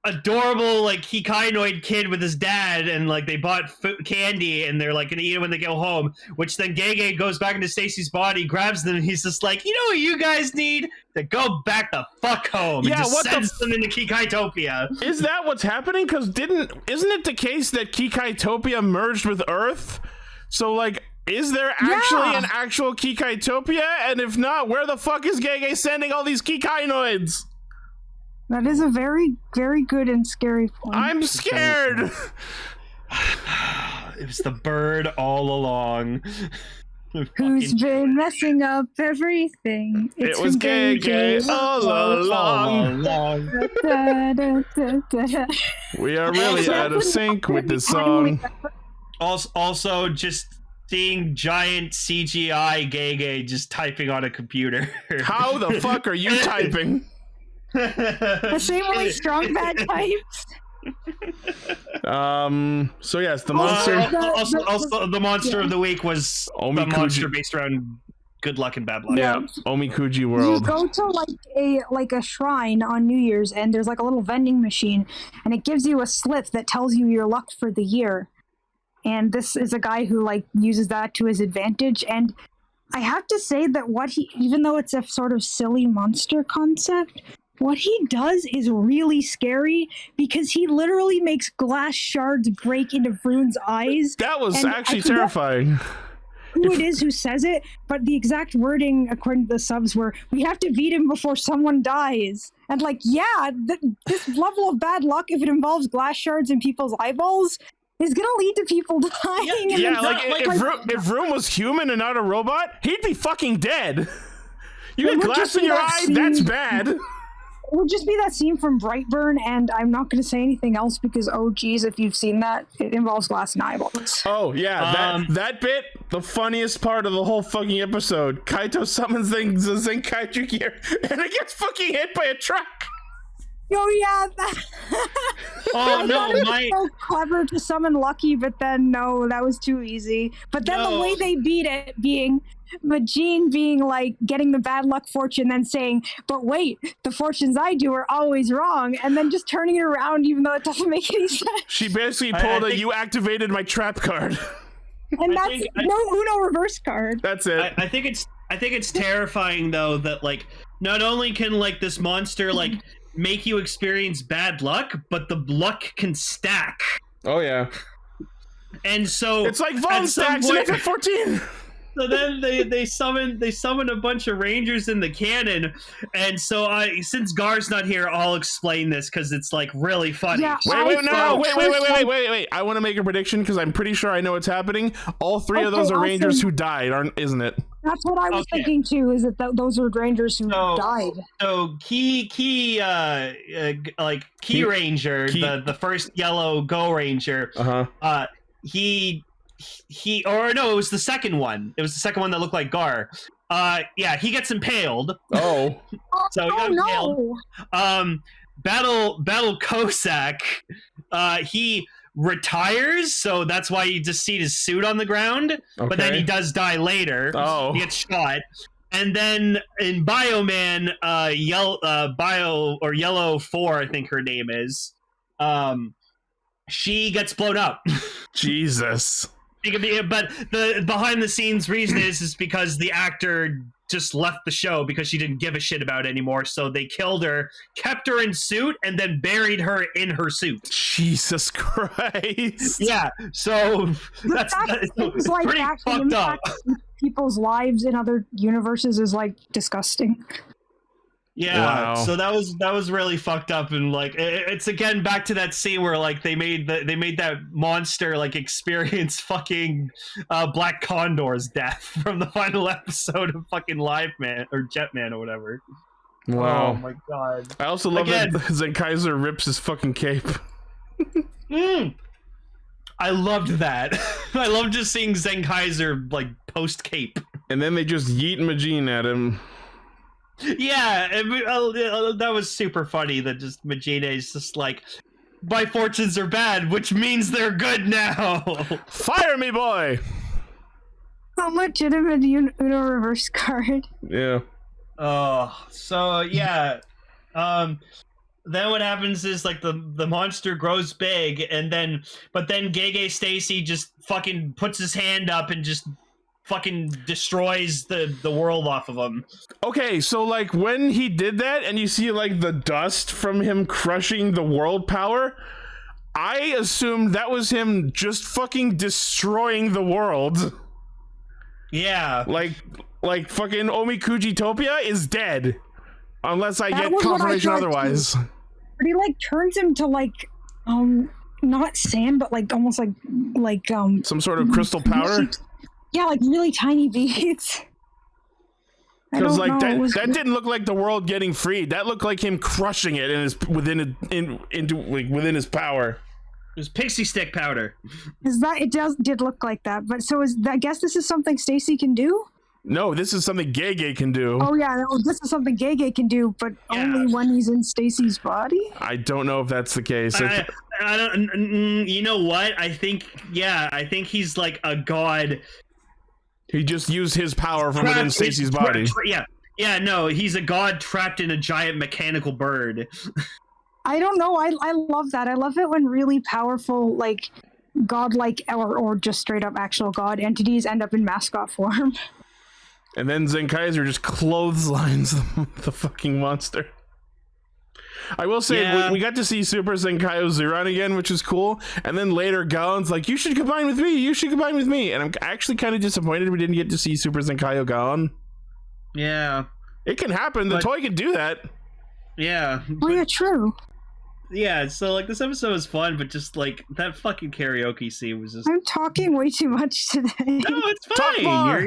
adorable like Kikainoid kid with his dad, and like they bought candy and they're like gonna eat it when they go home, which then Gege goes back into Stacy's body, grabs them, and he's just like, you know what you guys need? To go back the fuck home. Yeah, and just what sends them into Kikaitopia. Is that what's happening? Because isn't it the case that Kikaitopia merged with Earth? So like, is there actually an actual Kikaitopia? And if not, where the fuck is Gege sending all these Kikainoids? That is a very, very good and scary point. I'm scared. It was the bird all along. Who's been messing up everything? It was Gege all along. We are really out of sync with this song. Also, just seeing giant CGI Gege just typing on a computer. How the fuck are you typing? The same way Strong Bad types. So yes, the monster. Also, the monster of the week was the monster based around good luck and bad luck. Yeah, Omikuji World. You go to like a shrine on New Year's, and there's like a little vending machine, and it gives you a slip that tells you your luck for the year. And this is a guy who like uses that to his advantage. And I have to say that even though it's a sort of silly monster concept, what he does is really scary because he literally makes glass shards break into Vroon's eyes. That was actually terrifying. Who it is who says it, but the exact wording according to the subs were, we have to beat him before someone dies. And like, yeah, this level of bad luck, if it involves glass shards in people's eyeballs, is gonna lead to people dying. Yeah, if Vroon was human and not a robot, he'd be fucking dead. You get glass in your eye, that's bad. It would just be that scene from Brightburn, and I'm not going to say anything else because, oh geez, if you've seen that, it involves glass and eyeballs. Oh yeah, that bit, the funniest part of the whole fucking episode. Kaito summons the Zenkaiger gear, and it gets fucking hit by a truck. Oh yeah. Oh I no, thought it was my so clever to summon Lucky, but then no, that was too easy. But then the No. way they beat it, being Majin being like getting the bad luck fortune, then saying, "But wait, the fortunes I do are always wrong," and then just turning it around, even though it doesn't make any sense. She basically I pulled a think- "you activated my trap" card. And I that's think- no Uno reverse card. That's it. I think it's terrifying though that like not only can like this monster like make you experience bad luck, but the luck can stack. Oh yeah. And so It's like at Von some Stacks in point- FF14. So then they summon a bunch of rangers in the cannon, and so since Gar's not here, I'll explain this because it's like really funny. Yeah. Wait. I want to make a prediction because I'm pretty sure I know what's happening. All three of Okay, those are awesome. Rangers who died, isn't it? That's what I was Okay. thinking too. Is that those were rangers who So- died? So Key Ranger, Key- the first yellow Go Ranger, Uh-huh. he or no, it was the second one. It was the second one that looked like Gar. Yeah, he gets impaled. Oh. So he Oh got impaled. no! Battle Cossack, he retires, so that's why you just see his suit on the ground. But then he does die later. Oh. He gets shot. And then in Bioman, Yellow 4, I think her name is, she gets blown up. Jesus. But the behind the scenes reason is because the actor just left the show because she didn't give a shit about it anymore. So they killed her, kept her in suit, and then buried her in her suit. Jesus Christ. Yeah, so that's Things like pretty that can fucked up. impact people's lives in other universes is like disgusting. Yeah, Wow. so that was really fucked up, and like it's again back to that scene where like they made that monster like experience fucking Black Condor's death from the final episode of fucking Live Man or Jetman or whatever. Wow. Oh my god. I also love Again- that Zenkaiger rips his fucking cape. I loved that. I loved just seeing Zenkaiger like post cape. And then they just yeet Majin at him. Yeah, that was super funny. That just Majine is just like, my fortunes are bad, which means they're good now. Fire me, boy! How legitimate Uno reverse card. Yeah. Oh, so yeah. Then what happens is like the monster grows big, and then Gege Stacy just fucking puts his hand up and just fucking destroys the world off of him. Okay, so like when he did that and you see like the dust from him crushing the world power, I assumed that was him just fucking destroying the world. Yeah. Like fucking Omikujitopia is dead. Unless I That get was what I confirmation thought, otherwise. But he like turns him to like not sand, but like almost like Some sort of crystal powder. yeah, like really tiny beads. I Because don't like know, it was that didn't look like the world getting freed. That looked like him crushing it within his power. It was pixie stick powder. Is that it did look like that, but so I guess this is something Stacy can do. No, this is something Gege can do. Oh yeah, this is something Gege can do, but Yeah. only when he's in Stacy's body. I don't know if that's the case. I don't. You know what? I think he's like a god. He just used his power from within Stacy's body. Yeah. No, he's a god trapped in a giant mechanical bird. I don't know. I love that. I love it when really powerful, like godlike or just straight up actual god entities end up in mascot form. And then Zenkaiger just clotheslines the fucking monster. I will say, Yeah. we got to see Super Zenkaio Zuran again, which is cool. And then later, Gaon's like, you should combine with me, you should combine with me. And I'm actually kind of disappointed we didn't get to see Super Zenkaio Gaon. Yeah. It can happen. The But- toy can do that. Yeah. Oh yeah, true. Yeah, so like this episode was fun, but just like that fucking karaoke scene was just I'm talking way too much today. no, it's Talk fine. more.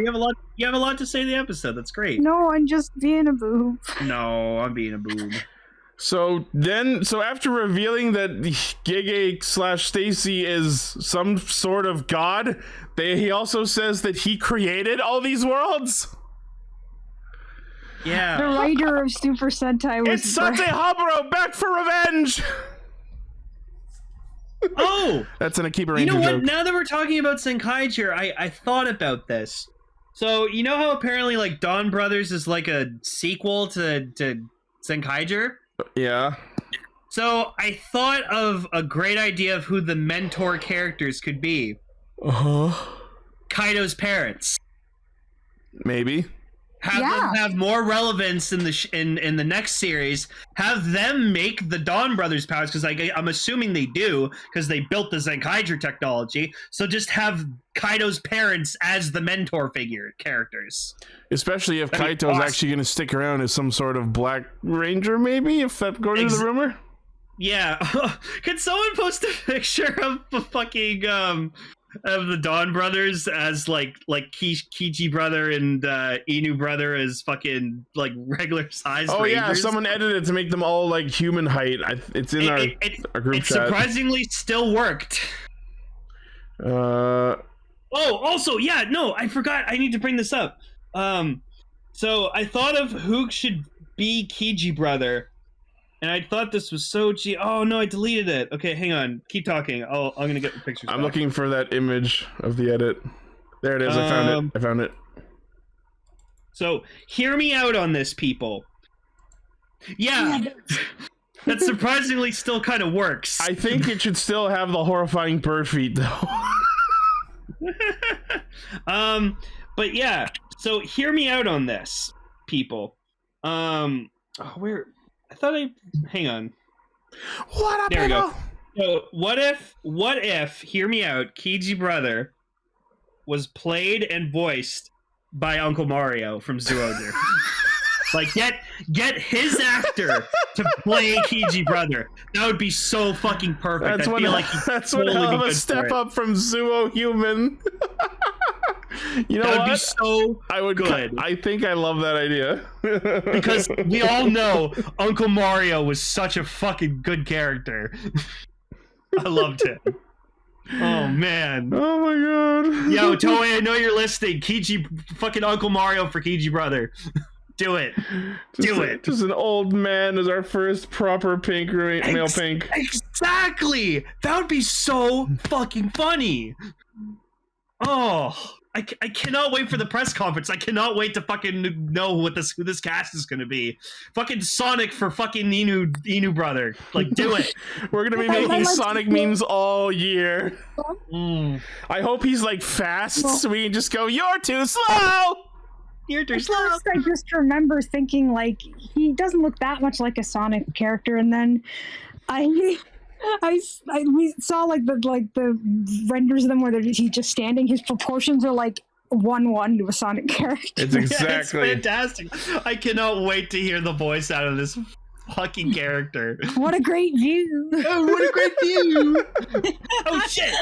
You have a lot to say in the episode. That's great. No, I'm just being a boob. No, I'm being a boob. So after revealing that Gege / Stacy is some sort of god, he also says that he created all these worlds. Yeah. The writer of Super Sentai was. It's Sate Haburo back for revenge. Oh, That's an Akiba you Ranger know what? joke. Now that we're talking about Zenkaiger, I thought about this. So you know how apparently like Dawn Brothers is like a sequel to Zenkaiger? Yeah. So I thought of a great idea of who the mentor characters could be. Kaido's parents. Maybe. Have them have more relevance in the in the next series. Have them make the Dawn Brothers powers, because I'm assuming they do, because they built the Zenkaiger technology. So just have Kaido's parents as the mentor figure characters. Especially if That'd be Kaito's awesome. actually going to stick around as some sort of Black Ranger, maybe, if that goes to the rumor. Yeah. Could someone post a picture of the fucking of the Dawn Brothers as like Kiji brother and Inu brother as fucking like regular size Oh Rangers? yeah, someone edited it to make them all like human height. It's in our group it chat. surprisingly still worked. Uh, Oh, also, yeah, no, I forgot. I need to bring this up. So I thought of who should be Kiji brother, and I thought this was so Oh no, I deleted it. Okay, hang on. Keep talking. I'm gonna get the pictures. I'm back. looking for that image of the edit. There it is. I found it. So hear me out on this, people. Yeah, that surprisingly still kind of works. I think it should still have the horrifying bird feet, though. But yeah, so hear me out on this, people. Where? I thought hang on. What up, There we go. people? So what if, hear me out, Kiji brother was played and voiced by Uncle Mario from Zoologers? Like, get his actor to play Kiji brother. That would be so fucking perfect. That's I one. feel like he'd That's one totally hell be of a good step for it. up from Zuo Human. You know That would what? be so I would. good. I think I love that idea. Because we all know Uncle Mario was such a fucking good character. I loved him. Oh man. Oh my god. Yo, Toei, I know you're listening. Kiji, fucking Uncle Mario for Kiji brother. Do it. Just an old man as our first proper pink male pink. Exactly. That would be so fucking funny. Oh, I cannot wait for the press conference. I cannot wait to fucking know who this cast is gonna be. Fucking Sonic for fucking Inu brother. Like, do it. We're gonna be making Sonic memes all year. I hope he's like fast, so we can just go, "You're too slow." You're too At slow. first, I just remember thinking like he doesn't look that much like a Sonic character, and then we saw like the renders of them where he's just standing. His proportions are like 1:1 to a Sonic character. It's exactly. It's fantastic. I cannot wait to hear the voice out of this fucking character. What a great view! Oh, what a great view! Oh shit!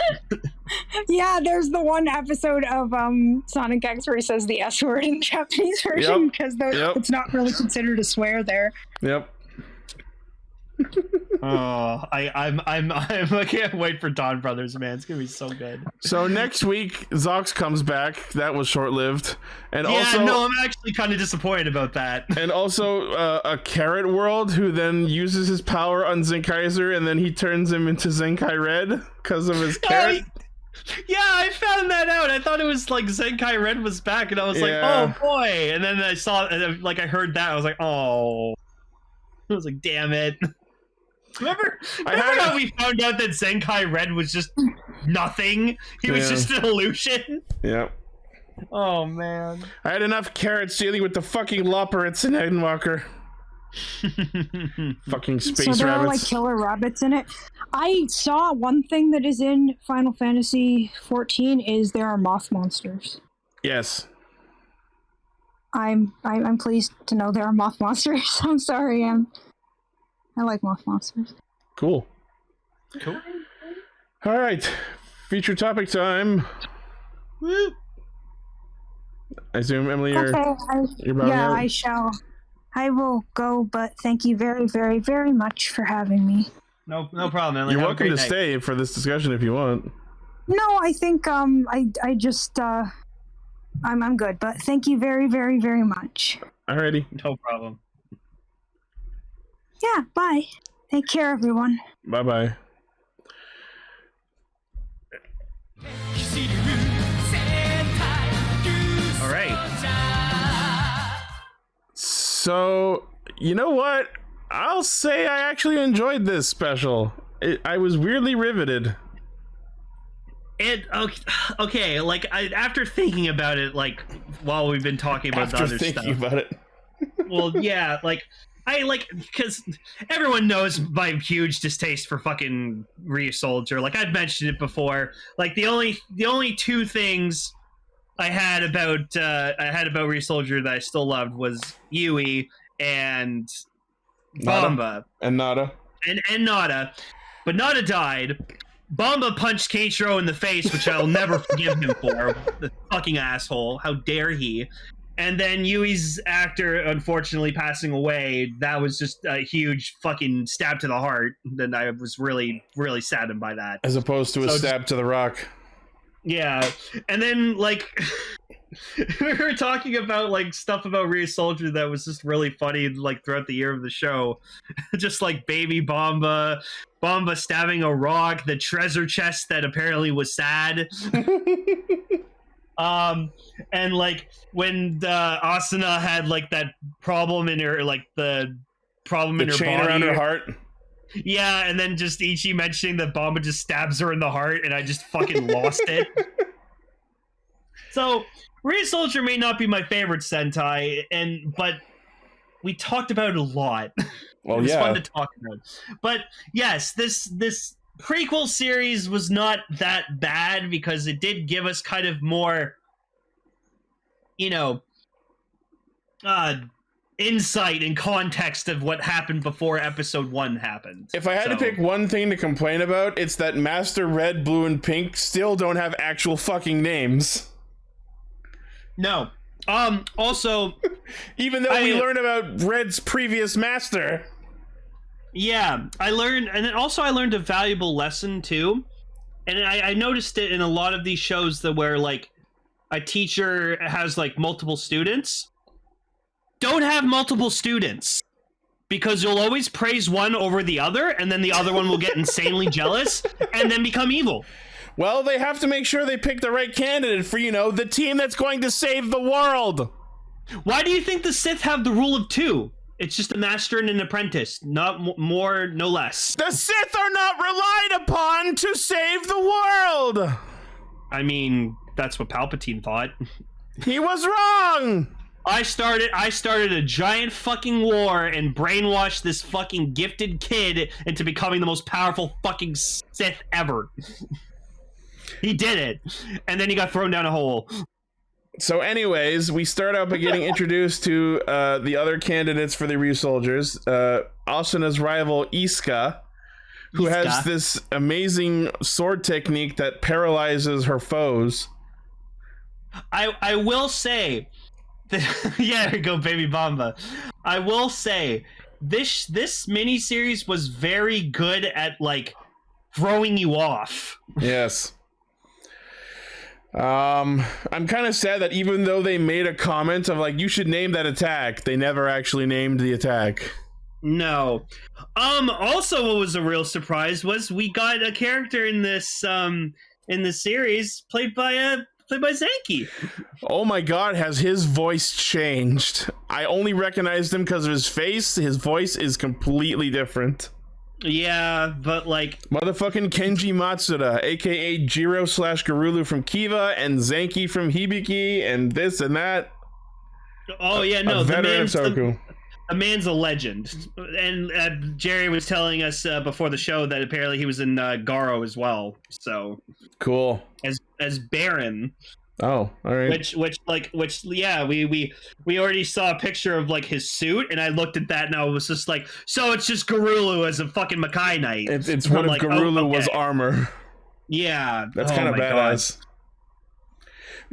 Yeah, there's the one episode of Sonic X where he says the S word in the Japanese version because it's not really considered a swear there. Yep. Oh, I can't wait for Dawn Brothers, man. It's gonna be so good. So next week, Zox comes back. That was short-lived, and also no, I'm actually kind of disappointed about that. and also a Carrot World who then uses his power on Zenkaiser, and then he turns him into Zenkai Red because of his carrot. Yeah, I found that out. I thought it was like Zenkai Red was back, and I was like, Yeah. oh boy. And then I saw, and like I heard that, I was like, oh. I was like, damn it. Remember how we found out that Zenkai Red was just nothing? He was just an illusion? Yep. Oh, man. I had enough carrots dealing with the fucking Loporits in Endwalker. Fucking space So there are like rabbits. killer rabbits in it. I saw one thing that is in Final Fantasy 14 is there are moth monsters. Yes. I'm pleased to know there are moth monsters. I'm sorry, I like moth monsters. Cool. All right. Feature topic time. Woo. I assume, Emily, you're bowing out? I shall. I will go, but thank you very, very, very much for having me. No problem, Emily. You're Have a welcome great to night. stay for this discussion if you want. No, I think I just I'm good. But thank you very, very, very much. Alrighty. No problem. Yeah, bye. Take care, everyone. Bye-bye. All right. So, you know what? I'll say I actually enjoyed this special. I was weirdly riveted. Okay, like after thinking about it, like while we've been talking about the After other thinking stuff. about it. Well, yeah, like because everyone knows my huge distaste for fucking Ryusoulger. Like I've mentioned it before. Like the only two things I had about Ryusoulger that I still loved was Yui and Bomba And Nada. and Nada, but Nada died. Bomba punched Keiichiro in the face, which I'll never forgive him for. The fucking asshole! How dare he? And then Yui's actor, unfortunately, passing away. That was just a huge fucking stab to the heart. And I was really, really saddened by that. As opposed to a So stab to the rock. Yeah, and then like we were talking about like stuff about Ryusoulger that was just really funny like throughout the year of the show. Just like baby Bomba stabbing a rock, the treasure chest that apparently was sad. And like when Asuna had like that problem in her, like the problem in her chain body around her heart. Yeah, and then just Ichi mentioning that Bomba just stabs her in the heart, and I just fucking lost it. So, Ryusoulger may not be my favorite Sentai, but we talked about it a lot. Well, it was yeah. fun to talk about. But yes, this prequel series was not that bad because it did give us kind of more, insight and context of what happened before episode 1 happened. If I had to pick one thing to complain about, it's that Master Red, Blue, and Pink still don't have actual fucking names. No. Also, even though we learn about Red's previous master. Yeah, I learned a valuable lesson too. And I noticed it in a lot of these shows that where like a teacher has like multiple students. Don't have multiple students, because you'll always praise one over the other, and then the other one will get insanely jealous and then become evil. Well, they have to make sure they pick the right candidate for, the team that's going to save the world. Why do you think the Sith have the rule of 2? It's just a master and an apprentice, not more, no less. The Sith are not relied upon to save the world. I mean, that's what Palpatine thought. He was wrong. I started a giant fucking war and brainwashed this fucking gifted kid into becoming the most powerful fucking Sith ever. He did it. And then he got thrown down a hole. So anyways, we start out by getting introduced to the other candidates for the Ryusoulgers. Asuna's rival, Isuka, who has this amazing sword technique that paralyzes her foes. I will say... yeah, here you go, baby Bomba. I will say, this miniseries was very good at, like, throwing you off. Yes. I'm kind of sad that even though they made a comment of, like, you should name that attack, they never actually named the attack. No. Also, what was a real surprise was we got a character in this series played by Zenki. Oh my god, has his voice changed? I only recognized him because of his face. His voice is completely different. Yeah, but like... Motherfucking Kenji Matsuda, aka Jiro/Garulu from Kiva, and Zenki from Hibiki, and this and that. Oh yeah, no, a veteran Toku. The man's a legend. And Jerry was telling us before the show that apparently he was in Garo as well. So cool. As Baron. Oh, all right. Which yeah, we already saw a picture of like his suit, and I looked at that and I was just like, so it's just Garulu as a fucking Makai Knight. It's what if Garulu was armor. Yeah. That's kind of badass.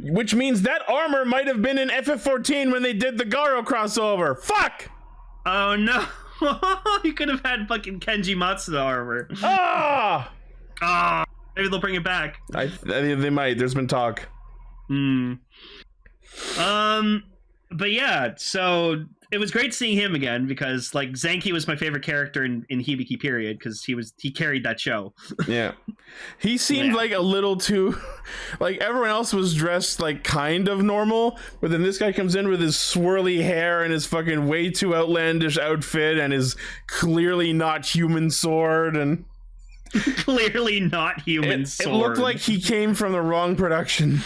God. Which means that armor might have been in FF14 when they did the Garo crossover. Fuck! Oh no. You could have had fucking Kenji Matsuda armor. Ah! Maybe they'll bring it back. They might. There's been talk. But yeah, so it was great seeing him again because like Zenki was my favorite character in Hibiki period because he carried that show. Yeah, he seemed like a little too, like everyone else was dressed like kind of normal, but then this guy comes in with his swirly hair and his fucking way too outlandish outfit and his clearly not human sword and clearly not human sword. It looked like he came from the wrong production.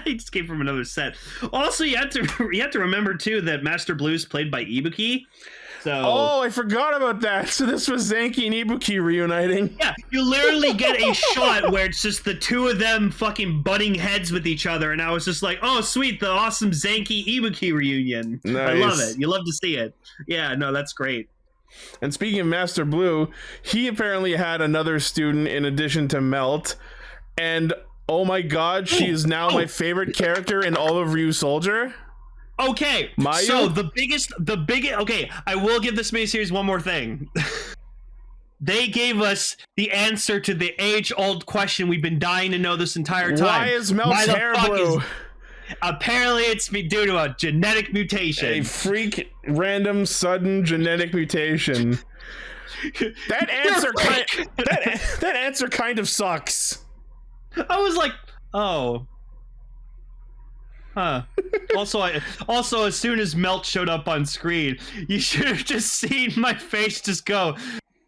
He just came from another set. Also, you have to remember too that Master Blue's played by Ibuki. So I forgot about that. So this was Zenki and Ibuki reuniting. Yeah, you literally get a shot where it's just the two of them fucking butting heads with each other, and I was just like, oh sweet, the awesome Zenki Ibuki reunion. Nice. I love it. You love to see it. Yeah, no, that's great. And speaking of Master Blue, he apparently had another student in addition to Melt, and oh my god, she is now my favorite character in all of Ryusoulger. Okay, Mayu? So the biggest, okay, I will give this miniseries one more thing. They gave us the answer to the age-old question we've been dying to know this entire time. Why is Melt's hair blue? Apparently it's due to a genetic mutation. A freak, random, sudden genetic mutation. That answer kind of sucks. I was like, oh. Huh. Also, as soon as Melt showed up on screen, you should have just seen my face just go,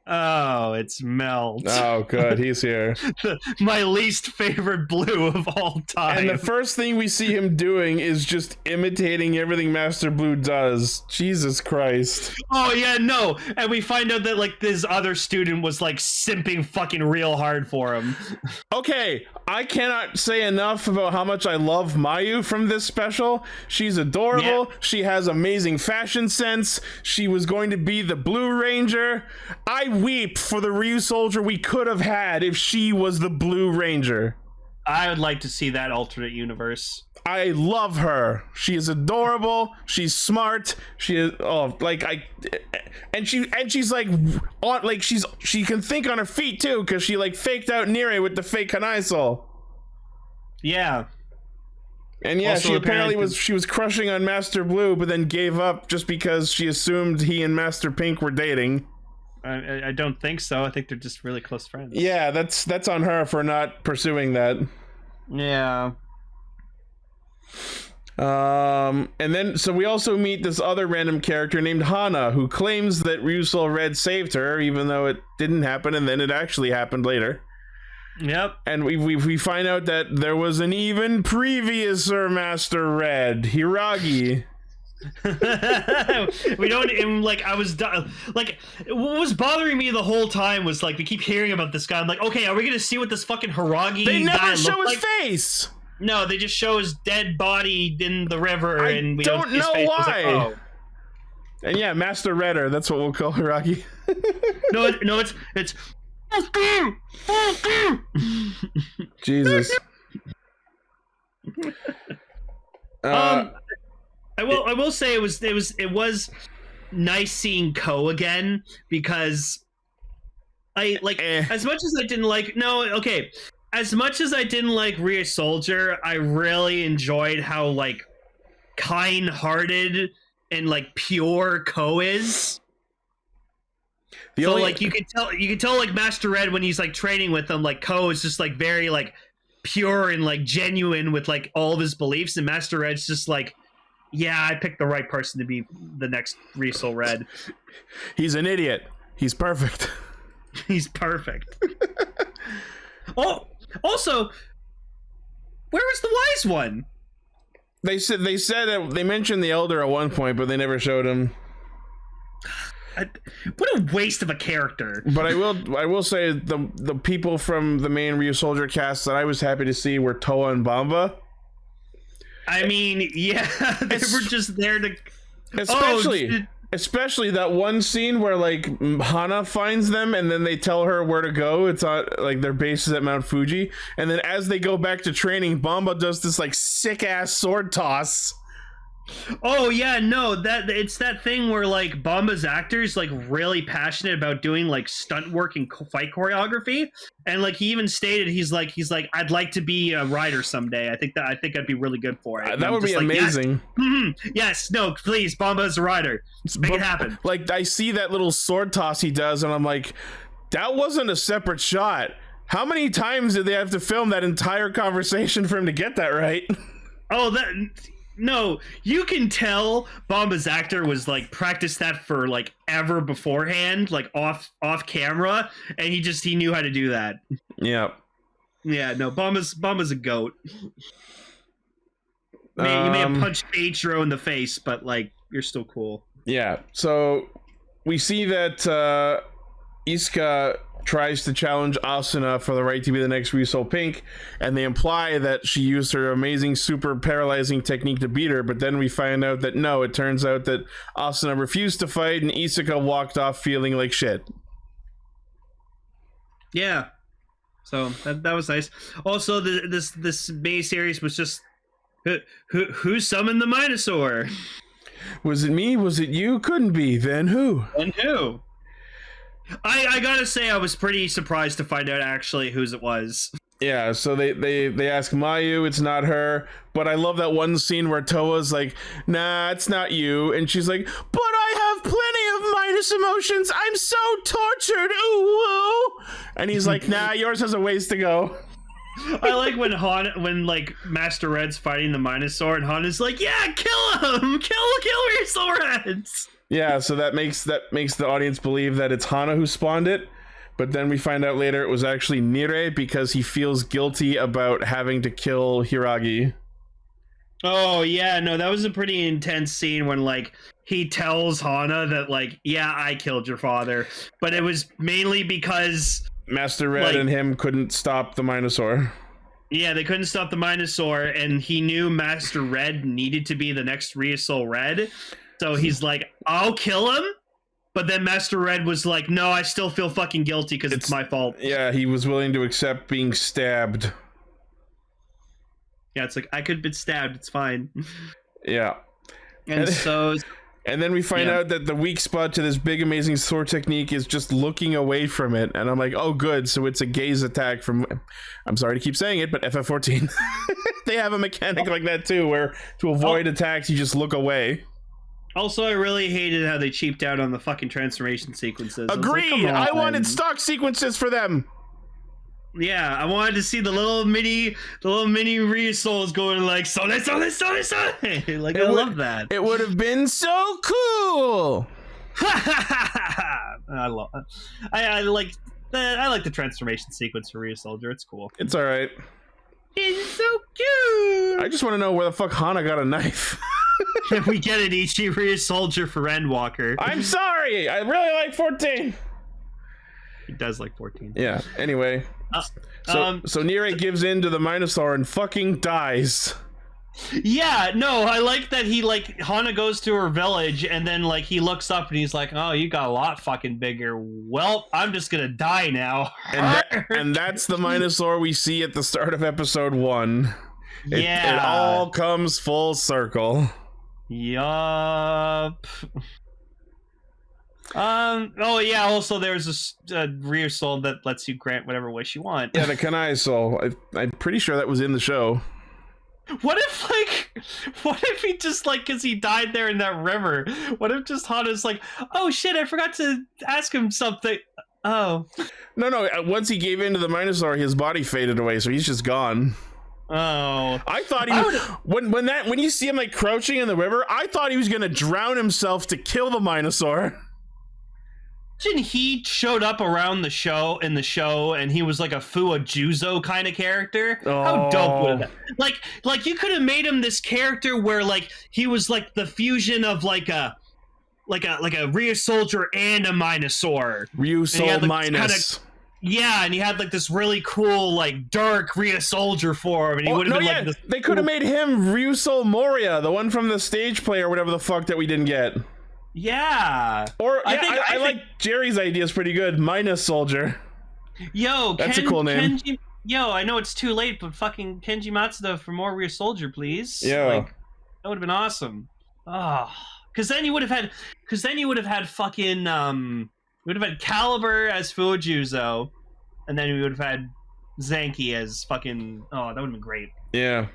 oh, it's Melt. Oh, good, he's here. My least favorite blue of all time. And the first thing we see him doing is just imitating everything Master Blue does. Jesus Christ. Oh, yeah, no. And we find out that, like, this other student was, like, simping fucking real hard for him. Okay, I cannot say enough about how much I love Mayu from this special. She's adorable. Yeah. She has amazing fashion sense. She was going to be the Blue Ranger. I weep for the Ryusoulger we could have had if she was the Blue Ranger. I would like to see that alternate universe. I love her. She is adorable. She's smart. She is she's like on, like she can think on her feet too because she like faked out Nire with the fake Kanaisol. Yeah. And yeah, also, she apparently was crushing on Master Blue, but then gave up just because she assumed he and Master Pink were dating. I don't think so. I think they're just really close friends. Yeah, that's on her for not pursuing that. Yeah. And then so we also meet this other random character named Hana who claims that Ryusoul Red saved her even though it didn't happen and then it actually happened later. Yep. And we find out that there was an even previous Master Red, Hiragi. We don't even like I was like what was bothering me the whole time was like we keep hearing about this guy. I'm like, okay, are we gonna see what this fucking Hiragi they never guy show his like? Face. No, they just show his dead body in the river and we don't know face. why. Like, oh. And yeah, Master Redder, that's what we'll call Hiragi. no, it's Jesus. I will say it was nice seeing Ko again because I like as much as I didn't like as much as I didn't like Ryusoulger, I really enjoyed how like kind-hearted and like pure Ko is. Like you can tell like Master Red when he's like training with them, like Ko is just like very like pure and like genuine with like all of his beliefs, and Master Red's just like, yeah, I picked the right person to be the next Ryusoul Red. He's an idiot. He's perfect. He's perfect. Oh, also, where was the wise one? They mentioned the elder at one point, but they never showed him. What a waste of a character. But I will say the people from the main Ryusoulger cast that I was happy to see were Toa and Bamba. I mean, yeah, they were just there to... Especially that one scene where like Hana finds them and then they tell her where to go. It's on like their base is at Mount Fuji, and then as they go back to training, Bamba does this like sick ass sword toss. Oh yeah, no, that it's that thing where like Bomba's actors like really passionate about doing like stunt work and fight choreography, and like he even stated he's like I'd like to be a writer someday. I think I'd be really good for it. That would be amazing. Yes, no, please, Bomba's a writer. Make it happen. Like I see that little sword toss he does, and I'm like, that wasn't a separate shot. How many times did they have to film that entire conversation for him to get that right? Oh, that. No, you can tell Bomba's actor was like practiced that for like ever beforehand, like off camera, and he knew how to do that. Yeah. Yeah, no, Bomba's a goat. You may have punched Ichiro in the face, but like you're still cool. Yeah. So we see that Isuka tries to challenge Asuna for the right to be the next Ryusoul Pink, and they imply that she used her amazing super paralyzing technique to beat her, but then we find out that no, it turns out that Asuna refused to fight and Isuka walked off feeling like shit. Yeah. So that was nice. Also, this May series was just who summoned the Minosaur? Was it me? Was it you? Couldn't be. Then who? And who? I gotta say, I was pretty surprised to find out actually whose it was. Yeah, so they ask Mayu, it's not her, but I love that one scene where Toa's like, nah, it's not you, and she's like, but I have plenty of minus emotions, I'm so tortured, ooh, woo. And he's like, nah, yours has a ways to go. I like when like Master Red's fighting the Minosaur, and Hana's like, yeah, kill him, kill your Soul Reds. Yeah, so that makes the audience believe that it's Hana who spawned it, but then we find out later it was actually Nire because he feels guilty about having to kill Hiragi. Oh yeah, no, that was a pretty intense scene when like he tells Hana that like, yeah, I killed your father, but it was mainly because Master Red and him couldn't stop the Minosaur. Yeah, they couldn't stop the Minosaur, and he knew Master Red needed to be the next Ryusoul Red. So he's like, I'll kill him. But then Master Red was like, no, I still feel fucking guilty because it's my fault. Yeah, he was willing to accept being stabbed. Yeah, it's like, I could have been stabbed. It's fine. Yeah. And then we find out that the weak spot to this big, amazing sword technique is just looking away from it. And I'm like, oh, good. So it's a gaze attack from, I'm sorry to keep saying it, but FF14. They have a mechanic like that, too, where to avoid attacks, you just look away. Also, I really hated how they cheaped out on the fucking transformation sequences. Agreed! I wanted stock sequences for them! Yeah, I wanted to see the little mini Ryusouls going like, Sole! Like, I love that. It would have been so cool! I like the transformation sequence for Ryusoulger. It's cool. It's alright. It's so cute! I just want to know where the fuck Hana got a knife. We get an Ichi Ryusoulger for Endwalker. I'm sorry! I really like 14! He does like 14. Yeah, anyway. So Nire gives in to the Minosaur and fucking dies. Yeah, no, I like that he, like, Hana goes to her village and then, like, he looks up and he's like, oh, you got a lot fucking bigger. Well, I'm just gonna die now. And that's the Minosaur we see at the start of episode 1. Yeah. It all comes full circle. Yup. Oh yeah, also there's a Ryusoul that lets you grant whatever wish you want. Yeah, the Kanai soul. I'm pretty sure that was in the show. What if he just, like, because he died there in that river, what if just Hana's like, oh shit, I forgot to ask him something. Oh. No, once he gave in to the Minosaur, his body faded away, so he's just gone. Oh. I thought when you see him, like, crouching in the river, I thought he was gonna drown himself to kill the Minosaur. Imagine he showed up around the show and he was like a Fua Juzo kind of character. Oh. How dope would that? Like you could have made him this character where, like, he was like the fusion of like a Ryusoulger and a Minosaur. Ryusoul minus. Yeah, and he had like this really cool, like, dark Ryusoulger form, and he would have been like this. They could have made him Ryusoul Moria, the one from the stage play or whatever the fuck that we didn't get. Yeah. Or I think like Jerry's idea is pretty good. Minus Soldier. Yo, that's a cool name. I know it's too late, but fucking Kenji Matsuda for more Ryusoulger, please. Yeah. Like, that would have been awesome. Because then you would have had fucking you would have had Caliber as Fujiuzo, and then you would have had Zanki as fucking. Oh, that would have been great. Yeah.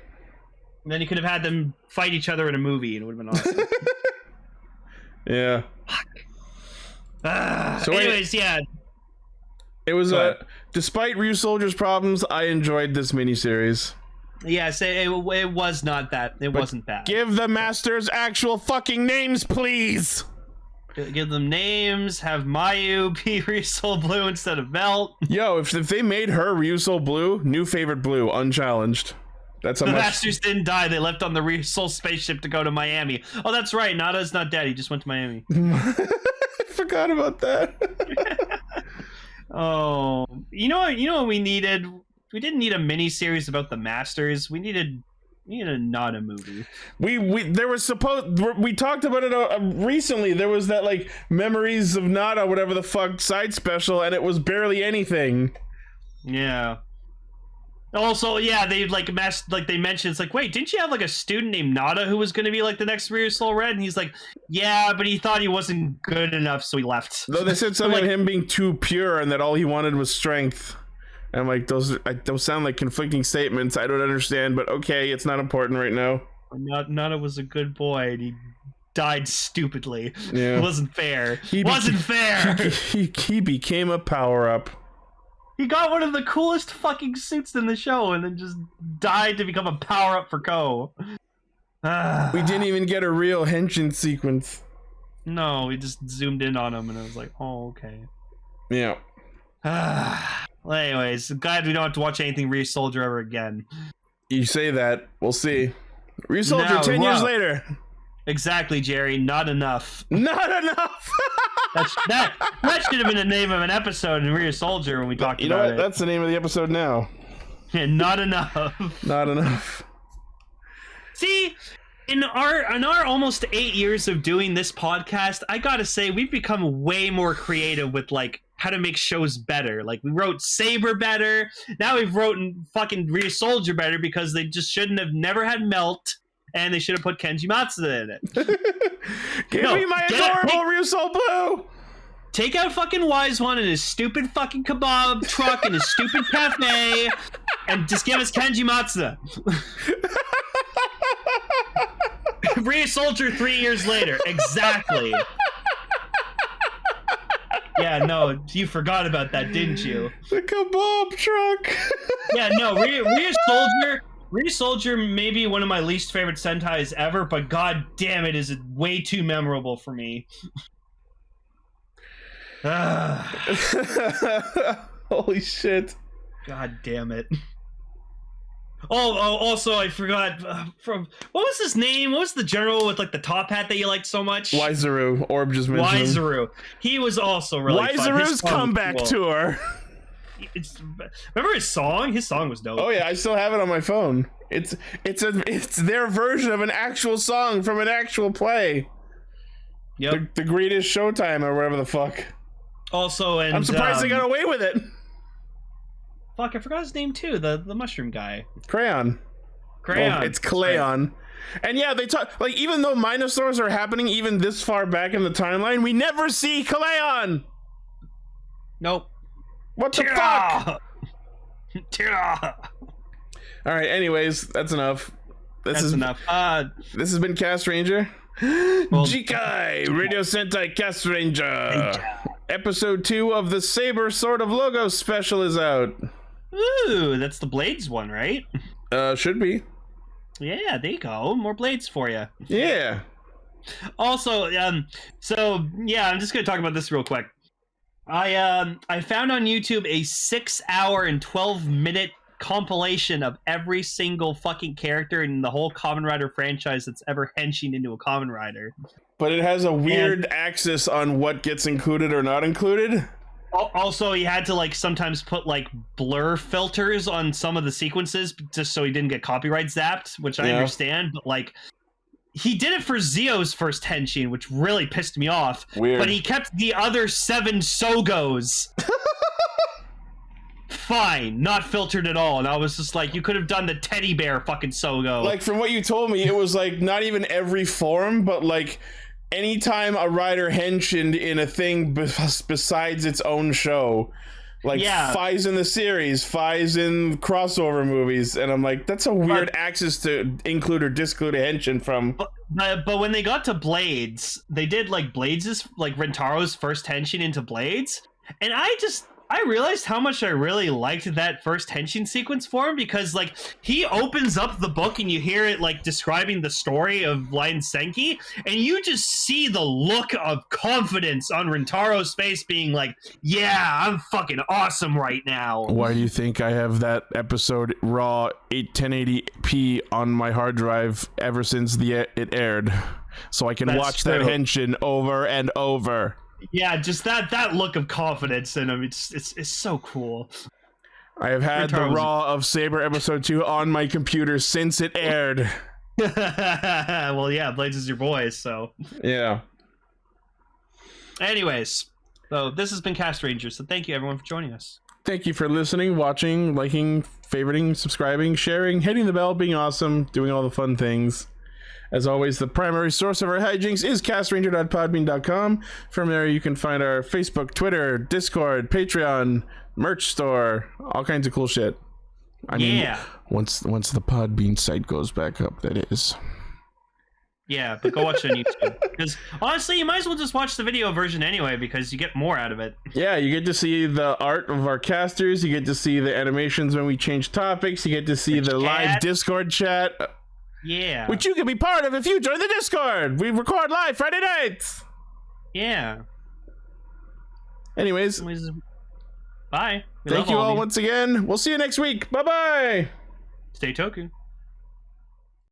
And then you could have had them fight each other in a movie, and it would have been awesome. Yeah. So anyways, yeah. It was despite Ryusoulger's problems, I enjoyed this miniseries. Yes, it was not that. It wasn't bad. Give the masters actual fucking names, please. Give them names. Have Mayu be Ryusoul Blue instead of Melt. Yo, if they made her Ryusoul Blue, new favorite blue, unchallenged. That's how the much. masters didn't die. They left on the Ryusoul spaceship to go to Miami. Oh, that's right. Nada's not dead. He just went to Miami. I forgot about that. Oh, you know what we needed? We didn't need a mini series about the masters. We needed a Nada movie. There was we talked about it recently. There was that like Memories of Nada, whatever the fuck side special, and it was barely anything. Yeah. Also, yeah, they they mentioned it's like, wait, didn't you have like a student named Nada who was going to be like the next Ryusoul Red? And he's like, yeah, but he thought he wasn't good enough, so he left. Though they said something about him being too pure and that all he wanted was strength. And I'm like, those sound like conflicting statements. I don't understand, but okay, it's not important right now. Nada was a good boy, and he died stupidly. Yeah. It wasn't fair. Fair. He became a power-up. He got one of the coolest fucking suits in the show and then just died to become a power-up for Ko. We didn't even get a real henshin sequence. No, we just zoomed in on him and I was like, oh, okay. Yeah. Well, anyways, glad we don't have to watch anything Ryusoulger ever again. You say that. We'll see. Ryusoulger 10 years later. Exactly, Jerry. Not enough. Not enough! That should have been the name of an episode in Ryusoulger when we talked about it. You know what? That's the name of the episode now. Yeah, not enough. Not enough. See, in our almost 8 years of doing this podcast, I gotta say we've become way more creative with like how to make shows better. Like we wrote Saber better. Now we've written fucking Ryusoulger better because they just shouldn't have never had Melt. And they should have put Kenji Matsuda in it. Give me my adorable Ryusoul Blue! Take out fucking Wise One and his stupid fucking kebab truck and his stupid cafe, and just give us Kenji Matsuda. Ryusoulger 3 years later. Exactly. Yeah, no, you forgot about that, didn't you? The kebab truck! Yeah, no, Ryusoulger may be one of my least favorite Sentais ever, but god damn it, is it way too memorable for me. Holy shit. God damn it. Oh, also, I forgot, from what was his name? What was the general with like the top hat that you liked so much? Wiseru. Orb just mentioned him. Wiseru. He was also really fun. Wiseru's comeback tour. Remember his song? His song was dope. Oh yeah, I still have it on my phone. It's their version of an actual song from an actual play. Yep. The Greatest Showtime or whatever the fuck. Also, and I'm surprised they got away with it. Fuck, I forgot his name too. The mushroom guy. Crayon. Well, it's Cleon. And yeah, they talk like even though Minosaurs are happening even this far back in the timeline, we never see Cleon. Nope. What the fuck? All right. Anyways, that's enough. This is enough. This has been Castranger. Kikai, Radio Sentai Castranger. Episode 2 of the Saber Sword of Logos special is out. Ooh, that's the Blades one, right? Should be. Yeah, there you go. More Blades for you. Yeah. Also, so yeah, I'm just gonna talk about this real quick. I found on YouTube a 6-hour and 12-minute compilation of every single fucking character in the whole Kamen Rider franchise that's ever henshin into a Kamen Rider. But it has a weird axis on what gets included or not included. Also, he had to like sometimes put like blur filters on some of the sequences just so he didn't get copyright zapped, which I understand, but like he did it for Zio's first henshin, which really pissed me off. Weird. But he kept the other 7 Sogos. fine, not filtered at all. And I was just like, you could have done the teddy bear fucking Sogo. Like, from what you told me, it was like not even every form, but like anytime a writer henshined in a thing besides its own show. Like, Fi's in the series, Fi's in crossover movies, and I'm like, that's a weird axis to include or disclude a henshin from. But when they got to Blades, they did like Blades' like Rentaro's first henshin into Blades, and I realized how much I really liked that first henshin sequence for him, because like he opens up the book and you hear it like describing the story of Lion Senki, and you just see the look of confidence on Rentaro's face being like, yeah, I'm fucking awesome right now. Why do you think I have that episode raw 1080p on my hard drive ever since it aired? So I can watch that henshin over and over. Yeah, just that look of confidence in him. It's so cool. I have had the raw of Saber episode 2 on my computer since it aired. Well, yeah, Blades is your boy, so. Yeah. Anyways, so this has been Castranger, so thank you everyone for joining us. Thank you for listening, watching, liking, favoriting, subscribing, sharing, hitting the bell, being awesome, doing all the fun things. As always, the primary source of our hijinks is castranger.podbean.com. From there, you can find our Facebook, Twitter, Discord, Patreon, merch store, all kinds of cool shit. I mean, once the Podbean site goes back up, that is. Yeah, but go watch it on YouTube. Because honestly, you might as well just watch the video version anyway, because you get more out of it. Yeah, you get to see the art of our casters, you get to see the animations when we change topics, you get to see the live Discord chat. Yeah. Which you can be part of if you join the Discord. We record live Friday nights. Yeah. Anyways. Bye. Thank you all once again. We'll see you next week. Bye-bye. Stay toku.